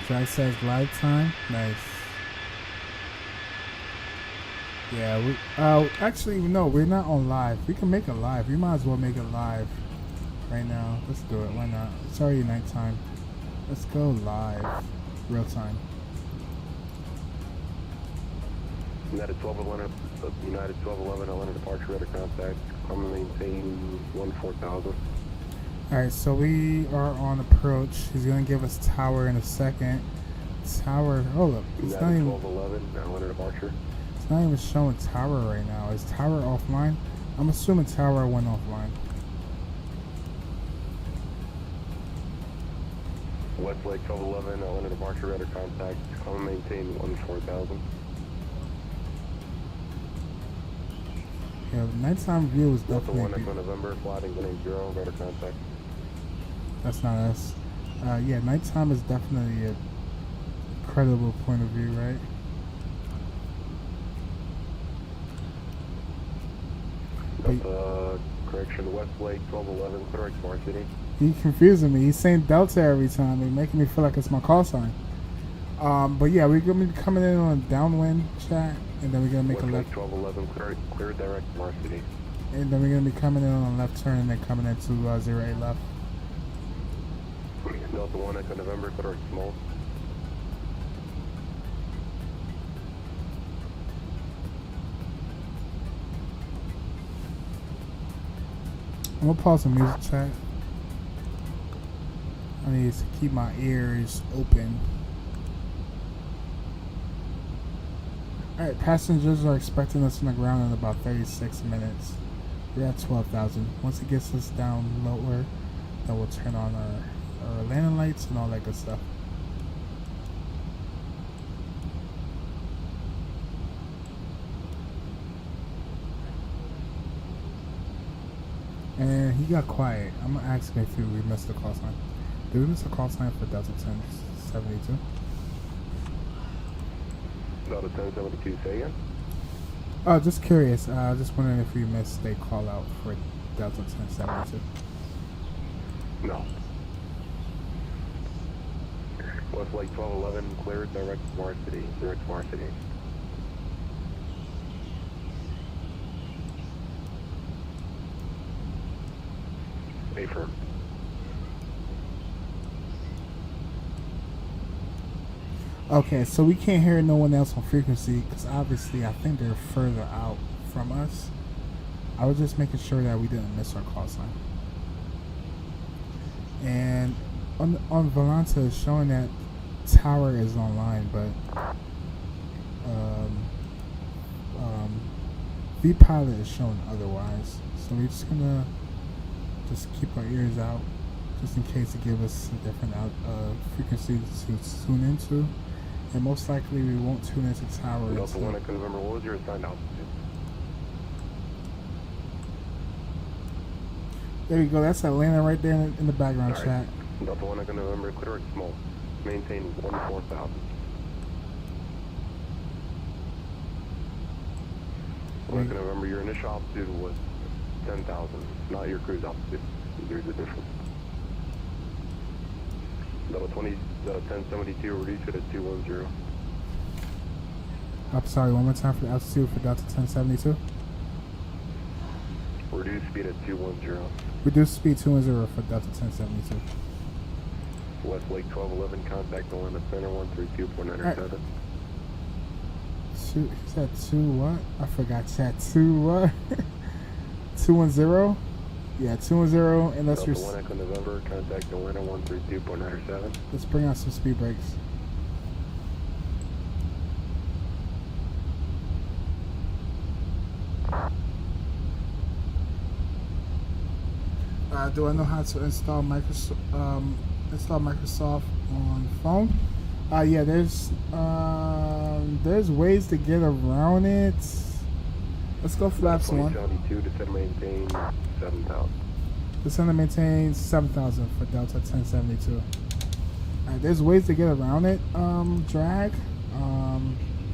S4: Drag says live time. Nice. Yeah, we actually no, we're not on live. We can make it live. We might as well make it live right now. Let's do it. Why not? It's already nighttime. Let's go live. Real time.
S6: United 1211, Atlanta departure, radar contact. I'm maintain 14,000.
S4: Alright, so we are on approach. He's gonna give us tower in a second. Tower, hold up. It's not
S6: United
S4: even
S6: 1211, Atlanta departure.
S4: it's not even showing tower right now. Is tower offline? I'm assuming tower went offline.
S6: Westlake 1211, Atlanta departure, radar contact. I'm maintain 14,000.
S4: Yeah, the nighttime view is
S6: Delta 1
S4: definitely
S6: Echo November, flying 180, radar contact.
S4: that's not us. Yeah, nighttime is definitely a credible point of view, right?
S6: Delta, correction, Westlake 1211, clear Smart City.
S4: He's confusing me. He's saying Delta every time. He's making me feel like it's my call sign. But yeah, we're gonna be coming in on a downwind chat, and then we're gonna make a left.
S6: Westlake 1211, clear direct Smart City.
S4: And then we're gonna be coming in on a left turn, and then coming into 08 left.
S6: Delta 1 Echo November, clear small.
S4: I'm gonna pause the music chat. I need to keep my ears open. Alright, passengers are expecting us on the ground in about 36 minutes. We're at 12,000. Once it gets us down lower, then we'll turn on our landing lights and all that good stuff. And he got quiet. I'm gonna ask him if we missed the call sign. Did we miss a call sign for Delta 1072?
S6: Delta 1072, say again?
S4: Just curious. Just wondering if you missed a call out for Delta 1072.
S6: No. Westlake 1211, cleared, direct varsity. Direct varsity. Affirm.
S4: Okay, so we can't hear no one else on frequency because obviously I think they're further out from us. I was just making sure that we didn't miss our call sign. And on Volanta, it's showing that tower is online, but VPilot is showing otherwise. So we're just gonna keep our ears out just in case it gives us a different frequency to tune into. And most likely we won't tune into tower.
S6: Delta 1 Echo November, what was your assigned altitude?
S4: There you go, that's Atlanta right there in the background.
S6: All right.
S4: Chat.
S6: Delta 1 Echo November, clear and small. Maintain 14,000. Echo November, your initial altitude was 10,000, not your cruise altitude. There's a difference. Delta 1072, reduce it at 210.
S4: I'm sorry, one more time for the altitude for Delta 1072.
S6: Reduce speed at 210.
S4: Reduce speed 210 for Delta 1072.
S6: Westlake 1211, contact the line at center 132.97.
S4: He said 2 what? I forgot chat. 2 what? 210? Yeah, 210, and let's
S6: Delta 1 Echo November, contact the line at 132.97.
S4: let's bring out some speed brakes. Do I know how to install Microsoft on phone? Yeah, there's ways to get around it. Let's go flaps 1.
S6: 2072, descend maintain 7,000.
S4: Descend and maintain 7,000 for Delta 1072. Alright, there's ways to get around it. Drag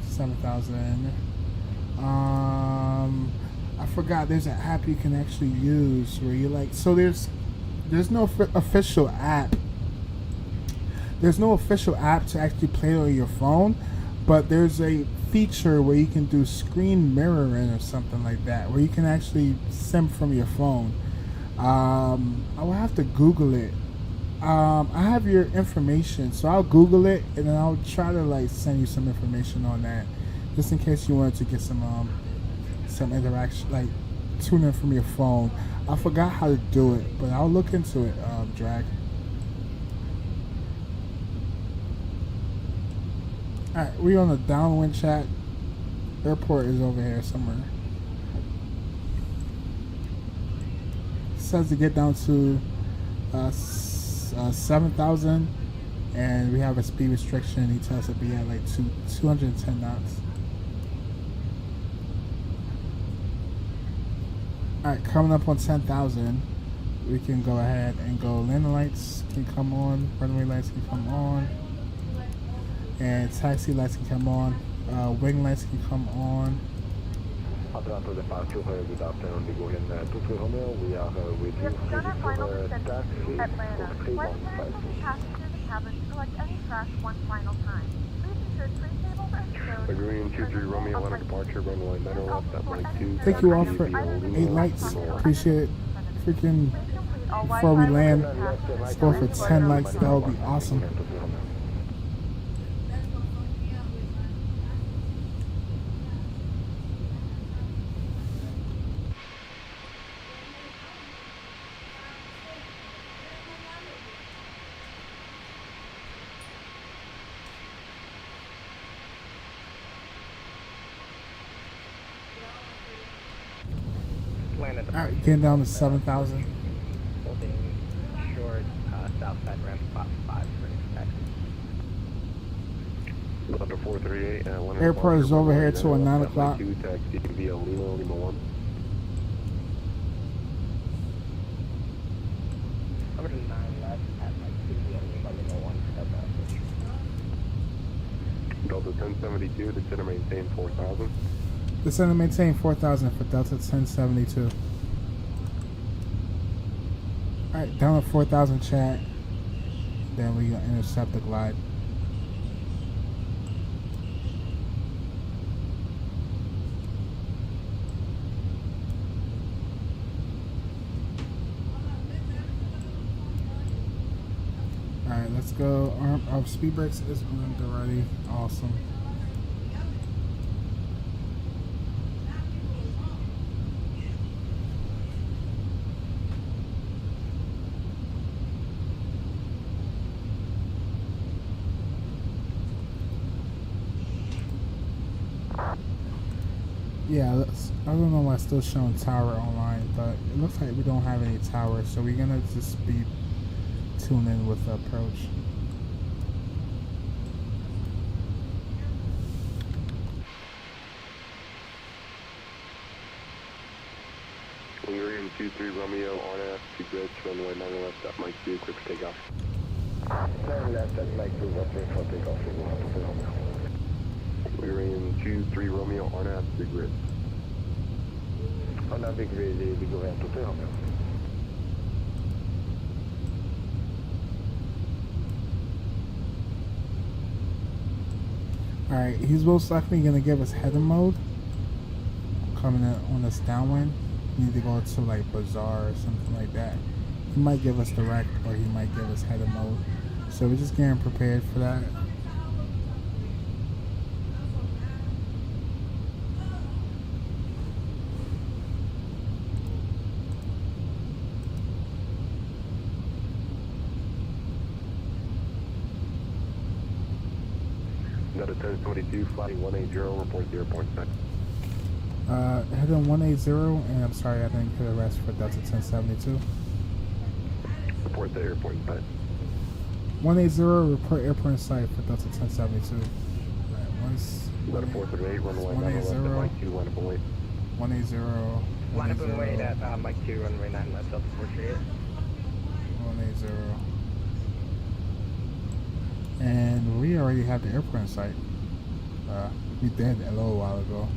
S4: 7,000. I forgot there's an app you can actually use where you so there's no official app. There's no official app to actually play on your phone, but there's a feature where you can do screen mirroring or something like that, where you can actually sim from your phone. I will have to Google it. I have your information, so I'll Google it and then I'll try to send you some information on that, just in case you wanted to get some interaction, tune in from your phone. I forgot how to do it, but I'll look into it. Drag. Alright, we on the downwind chat. Airport is over here somewhere. It says to get down to 7,000, and we have a speed restriction. He tells us to be at 210 knots. Alright, coming up on 10,000, we can go ahead and go. Landing lights can come on, runway lights can come on, and taxi lights can come on, wing lights can come on.
S6: Atlanta departure good afternoon, we go in Tutu Romeo, we are with
S2: We
S6: you.
S2: have begun our final descent
S6: taxi,
S2: to Atlanta.
S6: for
S2: When passengers in the cabin to collect any trash one final time. Please ensure tray tables are stowed.
S6: Agreeing 23 Romeo, Atlanta departure, runway 90 left at runway 2.
S4: Thank you all for 8 lights. Appreciate it. Freaking, before we land, let's go for 10 lights. That would be awesome. Alright, getting down to 7,000.
S7: Holding short south side ramp 5 for taxi.
S6: Under 438 and Atlanta
S4: Airport is over here
S6: departure,
S4: to a 9
S6: runway
S4: o'clock.
S6: 2, taxi via Lima, Lima 1.
S7: Over to 9 left at 2 via Lima 1.
S6: Delta 1072, descend and maintain 4,000.
S4: Descend and maintain 4,000 for Delta 1072. Alright, down at 4,000 chat. Then we gonna intercept the glide. Alright, let's go. Our speed brakes is armed already. Awesome. Yeah, I don't know why it's still showing tower online, but it looks like we don't have any towers, so we're gonna just be tuned in with the approach.
S6: We're in 23 Romeo on F, 2 grids, runway 9 left, up Mike 2, clear for takeoff.
S7: 9 left at Mike 2, watching for takeoff.
S6: We're in 23 Romeo on F, 3 grids.
S7: On a big grid, we go ahead to Romeo.
S4: Alright, he's most likely gonna give us header mode. Coming in on this downwind. We need to go to like Bazaar or something like that. He might give us direct or he might give us header mode. So we're just getting prepared for that.
S6: Delta 1072, flight 180, report the airport set.
S4: Heading 180, and I'm sorry I didn't hit the rest for Delta 1072.
S6: Report the airport set.
S4: 180, report airport in sight for Delta 1072.
S6: Delta 438, runway 9 left, at Mike 2, line up and wait.
S4: 180,
S7: Line up and wait at Mike 2, runway 9 left, Delta 438.
S4: 180. And we already have the airport in sight. We did a little while ago.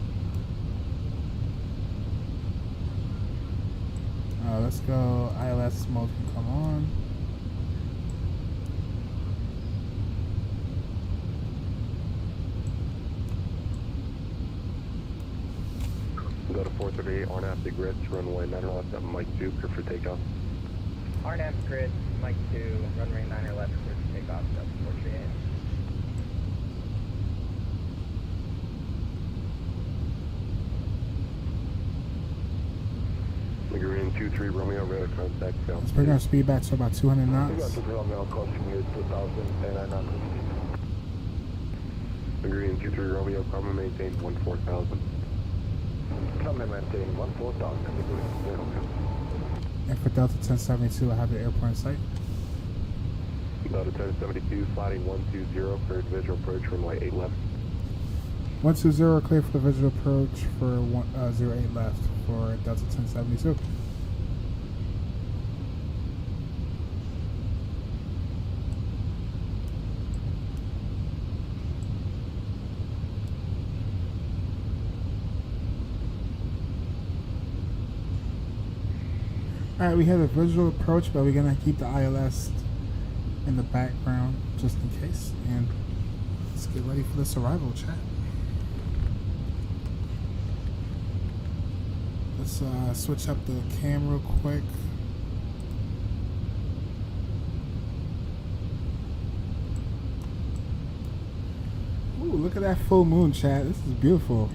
S4: Let's go. ILS mode can come on.
S6: Delta 438, on after grids, runway 9 left, up Mike 2, clear for takeoff.
S7: RNAV grid, Mike 2, runway 9 left, clear for takeoff, Delta 438.
S6: We're in 23 Romeo, radar contact, south.
S4: Let's bring our speed back to about 200 knots.
S7: Romeo, crossing you 2,000
S6: We're in 23 Romeo, common maintain 14,000.
S7: Common maintain 14,000.
S4: And for Delta 1072, I have the airport in sight.
S6: Delta 1072, flighting 120, cleared visual approach, runway 8 left.
S4: 120, clear for the visual approach for 08 left for Delta 1072. Alright, we have a visual approach, but we're gonna keep the ILS in the background just in case. And let's get ready for this arrival, chat. Let's switch up the cam real quick. Ooh, look at that full moon, chat. This is beautiful.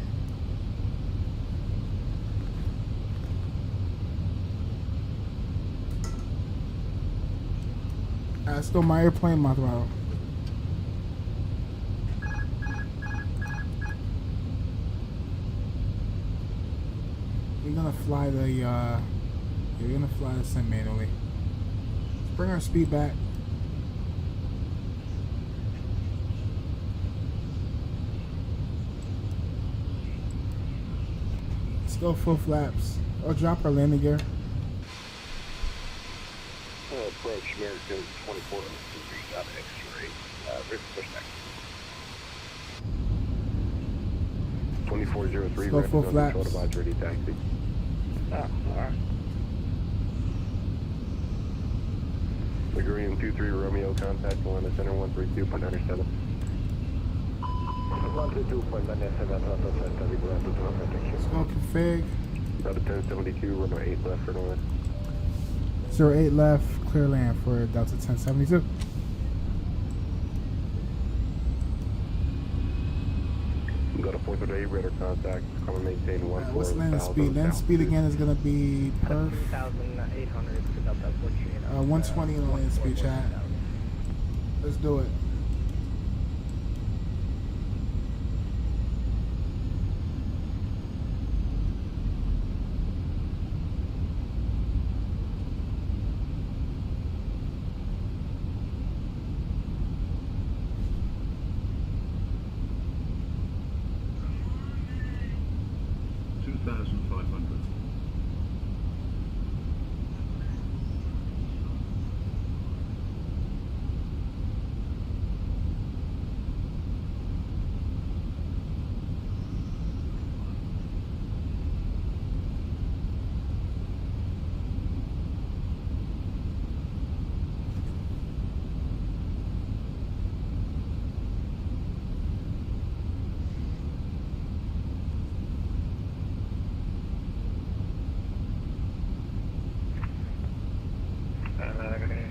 S4: Let's go my airplane, my throttle. We're gonna fly the we're gonna fly this thing manually. Let's bring our speed back. Let's go full flaps. Or drop our landing gear.
S6: Approach American 24 degrees out of X-ray, risk pushback. 2403,
S4: Go full
S6: control
S4: flaps.
S6: device ready taxi.
S7: Oh, alright.
S6: Agreeing 23 Romeo, contact Atlanta Center 132.97. 132.97,
S4: Let's go config.
S6: Delta 1072, runway 8 left for north.
S4: 08 left, clear land for Delta 1072.
S6: Got a 438 radar contact, come maintain 1
S4: Alright, what's landing speed? Landing speed again is going to be perf.
S7: 2,800 to Delta 48.
S4: 120 on the landing speed, chat. Let's do it.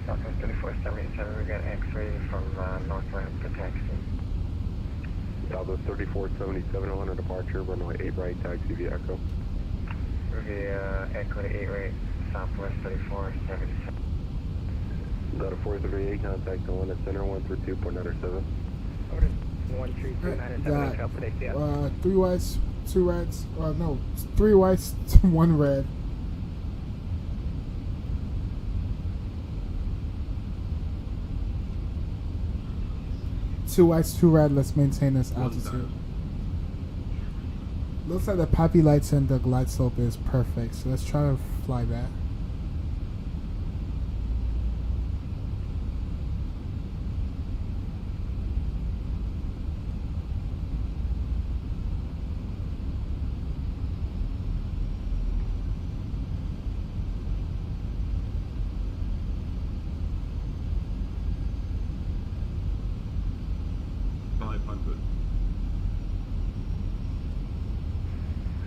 S7: Southwest 3477, we got X-ray from Northland for taxi.
S6: Southwest 3477, on a departure, runway 8 right, taxi via Echo.
S7: Via Echo to 8 right, Southwest 3477.
S6: Got a 438, contact Atlanta Center 132.97.
S7: Over to 13297, Hotel for ACL.
S4: 3 whites, 2 reds. No, 3 whites, 1 red. Two whites, 2 red. Let's maintain this altitude. Looks like the poppy lights and the glide slope is perfect, so let's try to fly that.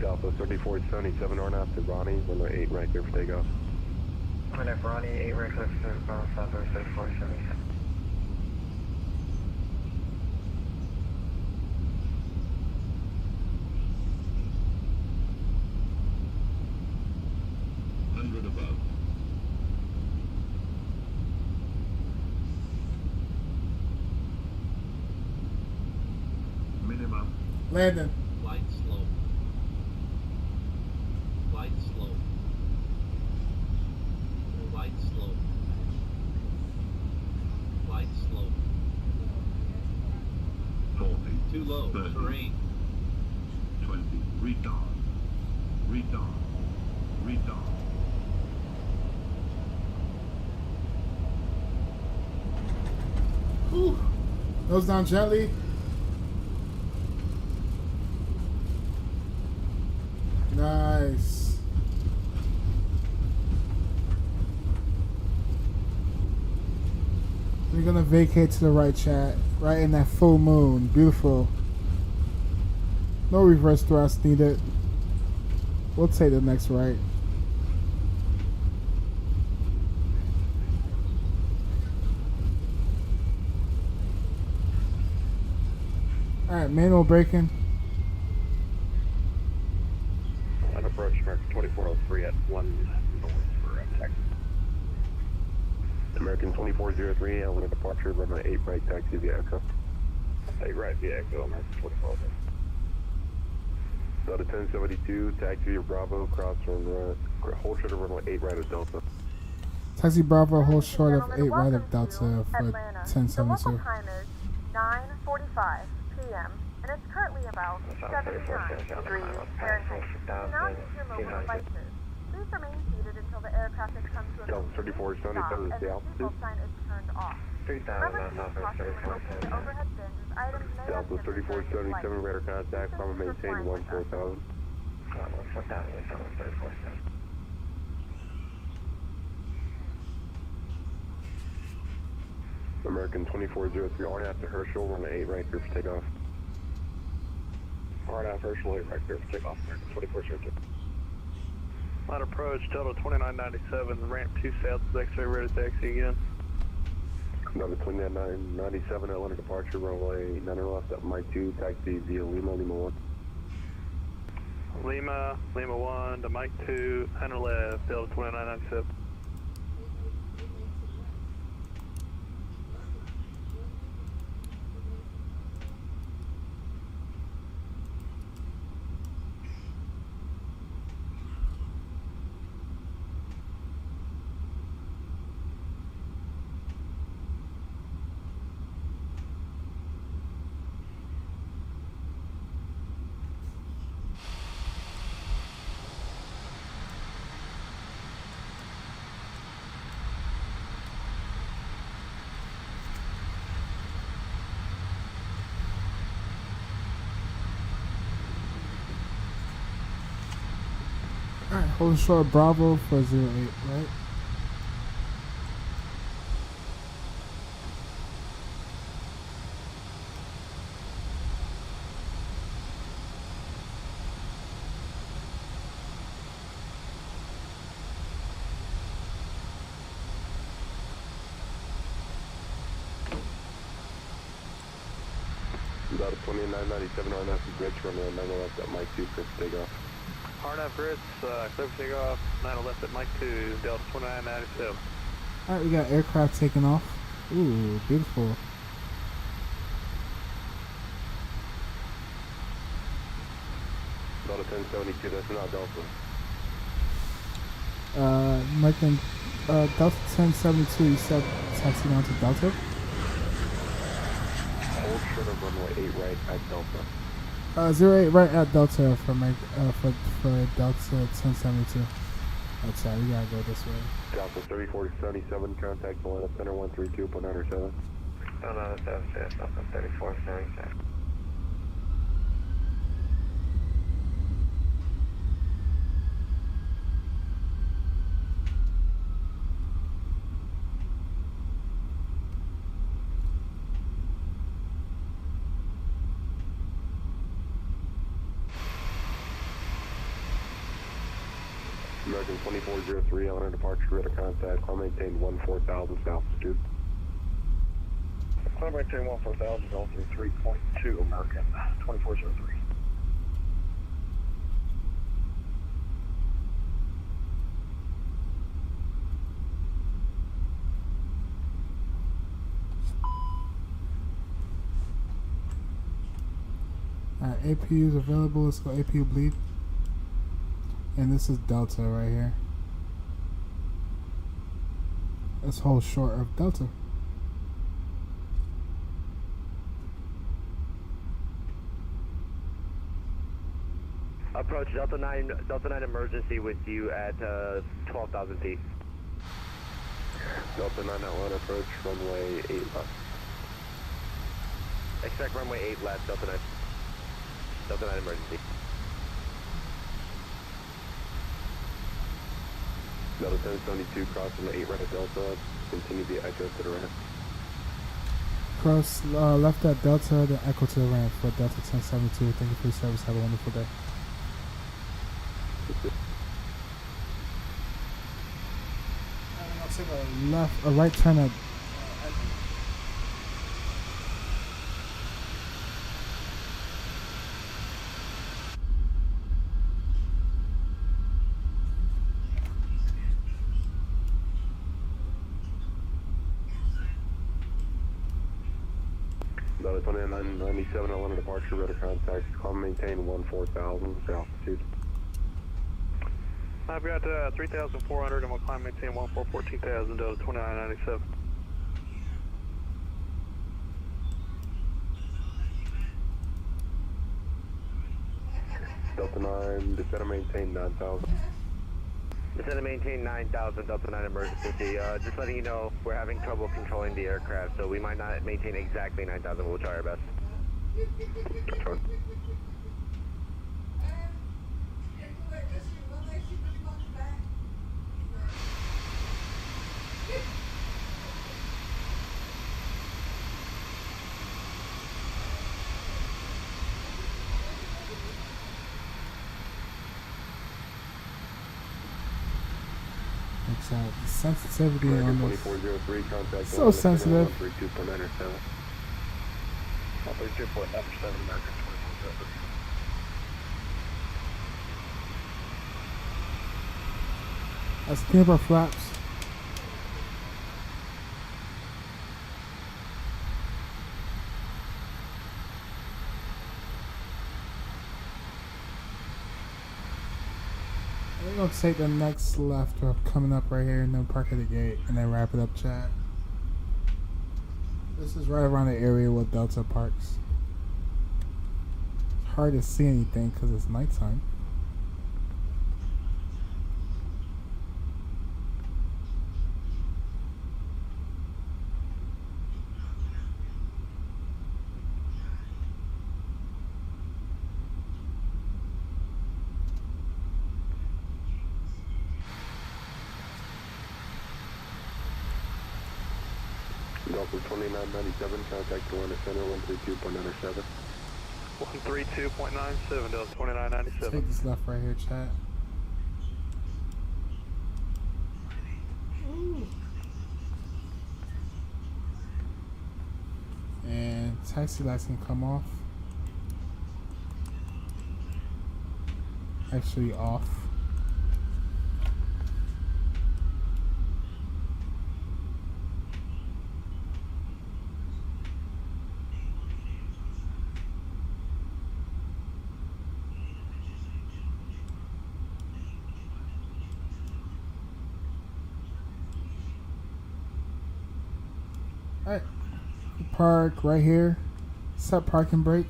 S6: Southwest 3477, on out to Ronnie, runway 8 right there for takeoff.
S7: I'm at Ronnie, 8 right close to Southwest 3477.
S8: Above. Minimum.
S4: Landon.
S8: Light slope. Light slope. Light slope. Light slope. 40. Too low. 30. Terrain. 20. Retard. Retard. Retard.
S4: Whew. Nose down gently. Nice. We're gonna vacate to the right, chat. Right in that full moon. Beautiful. No reverse thrust needed. We'll take the next right. Alright, manual braking.
S6: On approach, American 2403 at 1 north for taxi. American 2403, on a departure, runway 8 right, taxi via Echo. 8 right via Echo, American 2403. Delta 1072, taxi via Bravo, cross from hold short of runway 8 right of Delta.
S4: Taxi Bravo, hold short of 8 right of Delta for
S2: Atlanta.
S4: 1072.
S2: The local time is 9:45 p.m. and it's currently about 79 degrees Fahrenheit. So now use your mobile devices. Please remain seated until the aircraft has come to a
S6: Delta
S2: complete stop
S6: 3477 is
S2: and
S6: the
S2: the
S6: altitude.
S2: seatbelt sign is turned off. Remember to use caution when opening the overhead bins as items may have
S6: Delta
S2: been returned to flight.
S6: 3477, radar contact,
S2: Thank
S6: climb
S2: you
S6: and
S2: for
S6: maintain
S2: flying with us.
S6: 14000.
S7: 140,000.
S6: American 2403, hard out to Herschel, run 8 right clear for takeoff. Hard out Herschel, 8 right clear for takeoff, American 2402.
S9: Line approach, Delta 2997, ramp 2 south, X-ray ready to taxi again.
S6: Delta 2997, Atlanta departure, runway 9 left, up Mike 2, taxi via Lima 1.
S9: Lima 1 to Mike 2, 100 left, Delta 2997.
S4: Alright, hold short Bravo for 08, right?
S6: Delta 2997, hard out to Grits, runway 9 left, up Mike 2, clear for takeoff.
S9: Hard out Grits, clear for takeoff, 9 left at Mike 2, Delta 2997.
S4: Alright, we got aircraft taking off. Ooh, beautiful.
S6: Delta 1072, that's not Delta.
S4: American, Delta 1072, you said taxiing on to Delta?
S6: Hold short of runway 8 right at Delta.
S4: 08 right at Delta for Delta 1072. That's sorry, we gotta go this way.
S6: Delta 3477, contact Atlanta Center 132.97.
S7: No, that's Delta 3477.
S6: American 2403, Atlanta departure, radar contact, climb maintain 14000 south altitude.
S9: Climb maintain 14000, altitude 3.2, American 2403.
S4: APU is available. Let's go APU bleed. And this is Delta right here. Let's hold short of Delta.
S10: Approach Delta 9 emergency with you at 12,000 feet.
S6: Delta 9 Atlanta approach, runway 8 left.
S10: Expect runway 8 left, Delta 9. Delta 9 emergency.
S6: Delta 1072, crossing the 8 right at Delta, continue the echo to the ramp.
S4: Cross left at Delta, then echo to the ramp for Delta 1072. Thank you for your service. Have a wonderful day. I'll take a right turn at
S6: Delta 2997, Atlanta departure, radar contact, climb maintain 14000 south altitude.
S9: I've got 3,400 and we'll climb maintain 14,000, Delta 2997.
S6: Delta 9, descend and maintain 9000.
S10: Descend and maintain 9,000, Delta 9 emergency. Just letting you know, we're having trouble controlling the aircraft, so we might not maintain exactly 9,000, but we'll try our best.
S6: Control.
S4: Exactly. The sensitivity on this.
S6: 2403, contact
S4: So sensitive.
S6: 132.97.
S9: 132.97, American 2403.
S4: That's camera flaps. We're gonna take the next left or coming up right here and then park at the gate and then wrap it up, chat. This is right around the area where Delta parks. It's hard to see anything because it's nighttime.
S6: Delta 2997, contact Atlanta Center 132.97.
S9: 132.97, Delta 2997.
S4: Take this left right here, chat. And taxi lights can come off. Actually off. Alright, park right here. Set parking brake.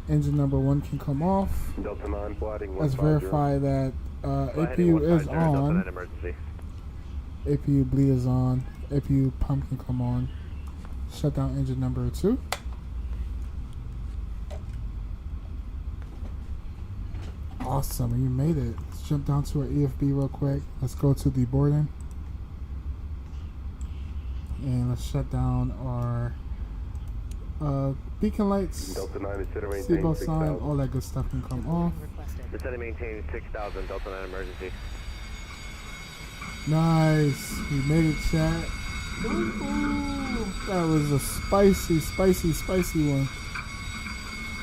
S4: Engine number 1 can come off.
S6: Delta 9, flighting
S4: Let's
S6: 150.
S4: verify that
S10: Heading
S4: APU is
S10: 150, Delta 9
S4: on.
S10: emergency.
S4: APU bleed is on. APU pump can come on. Shut down engine number 2. Awesome, you made it. Let's jump down to our EFB real quick. Let's go to deboarding. And let's shut down our beacon lights,
S6: Delta 9 is center maintain
S4: seatbelt sign,
S6: 6,000.
S4: all that good stuff can come off.
S1: Requested.
S10: Descend and maintain 6,000, Delta 9 emergency.
S4: Nice, we made it, chat. Ooh, that was a spicy one.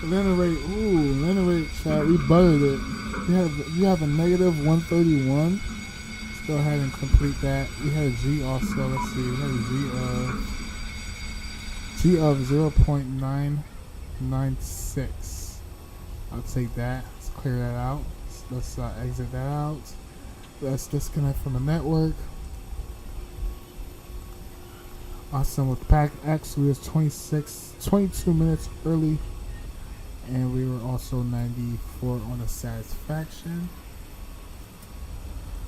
S4: Landing rate, chat. We buttered it. You have a negative 131. Let's go ahead and complete that. We had a G also. Let's see. We had a G of 0.996. I'll take that. Let's clear that out. Let's exit that out. Let's disconnect from the network. Awesome. With Pack X, we was 22 minutes early. And we were also 94 on the satisfaction.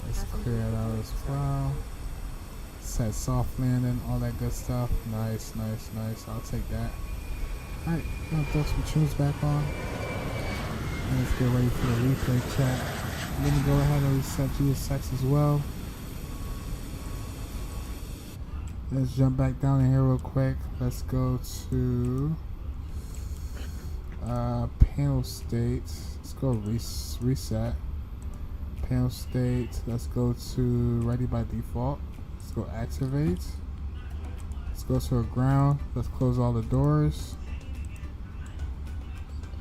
S4: Let's clear that out as well. Set soft landing, all that good stuff. Nice. I'll take that. Alright, gonna throw some tunes back on. And let's get ready for the replay, chat. I'm gonna go ahead and reset GSX as well. Let's jump back down in here real quick. Let's go to panel state. Let's go reset. Panel state. Let's go to ready by default. Let's go activate. Let's go to a ground. Let's close all the doors.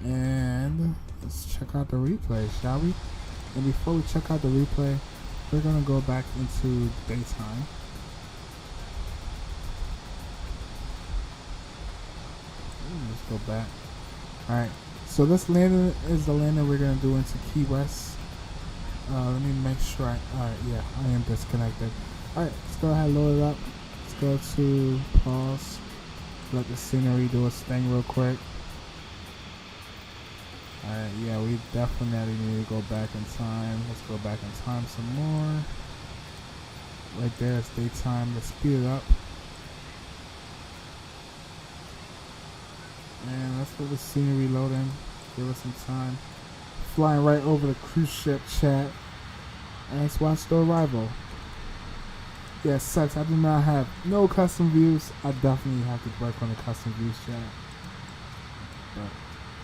S4: And let's check out the replay, shall we? And before we check out the replay, we're gonna go back into daytime. Let's go back. Alright, so this landing is the landing we're gonna do into Key West. Let me make sure alright, yeah, I am disconnected. Alright, let's go ahead and load it up. Let's go to pause. Let the scenery do its thing real quick. Alright, yeah, we definitely need to go back in time. Let's go back in time some more. Right there, it's daytime. Let's speed it up. And let's let the scenery load in. Give us some time. Flying right over the cruise ship, chat. And let's watch the arrival. Yeah, it sucks. I do not have no custom views. I definitely have to work on the custom views, chat. But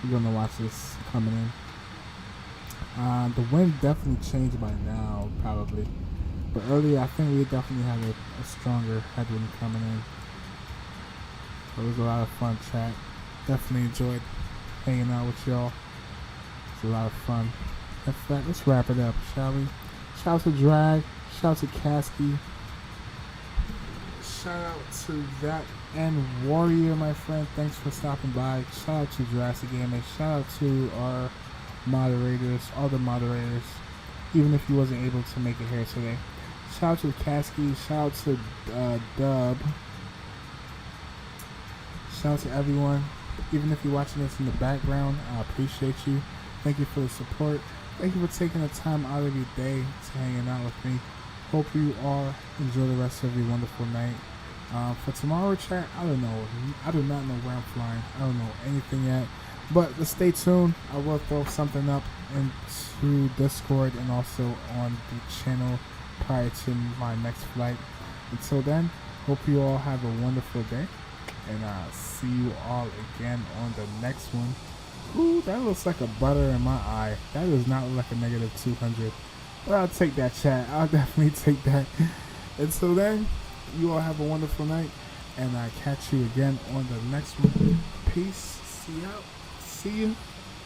S4: we're gonna watch this coming in. The wind definitely changed by now, probably. But earlier, I think we definitely had a stronger headwind coming in. So it was a lot of fun, chat. Definitely enjoyed hanging out with y'all. It's a lot of fun. In fact, let's wrap it up, shall we? Shout out to Drag. Shout out to Kasky. Shout out to that and Warrior, my friend. Thanks for stopping by. Shout out to Jurassic Gaming. Shout out to our moderators, all the moderators, even if you wasn't able to make it here today. Shout out to Kasky. Shout out to Dub. Shout out to everyone. Even if you're watching this in the background, I appreciate you. Thank you for the support. Thank you for taking the time out of your day to hanging out with me. Hope you all enjoy the rest of your wonderful night. For tomorrow, chat, I don't know. I do not know where I'm flying. I don't know anything yet. But let's stay tuned. I will throw something up into Discord and also on the channel prior to my next flight. Until then, hope you all have a wonderful day. And I'll see you all again on the next one. Ooh, that looks like a butter in my eye. That does not look like a negative 200. But I'll take that, chat. I'll definitely take that. Until then, you all have a wonderful night. And I'll catch you again on the next one. Peace. See you.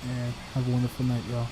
S4: And have a wonderful night, y'all.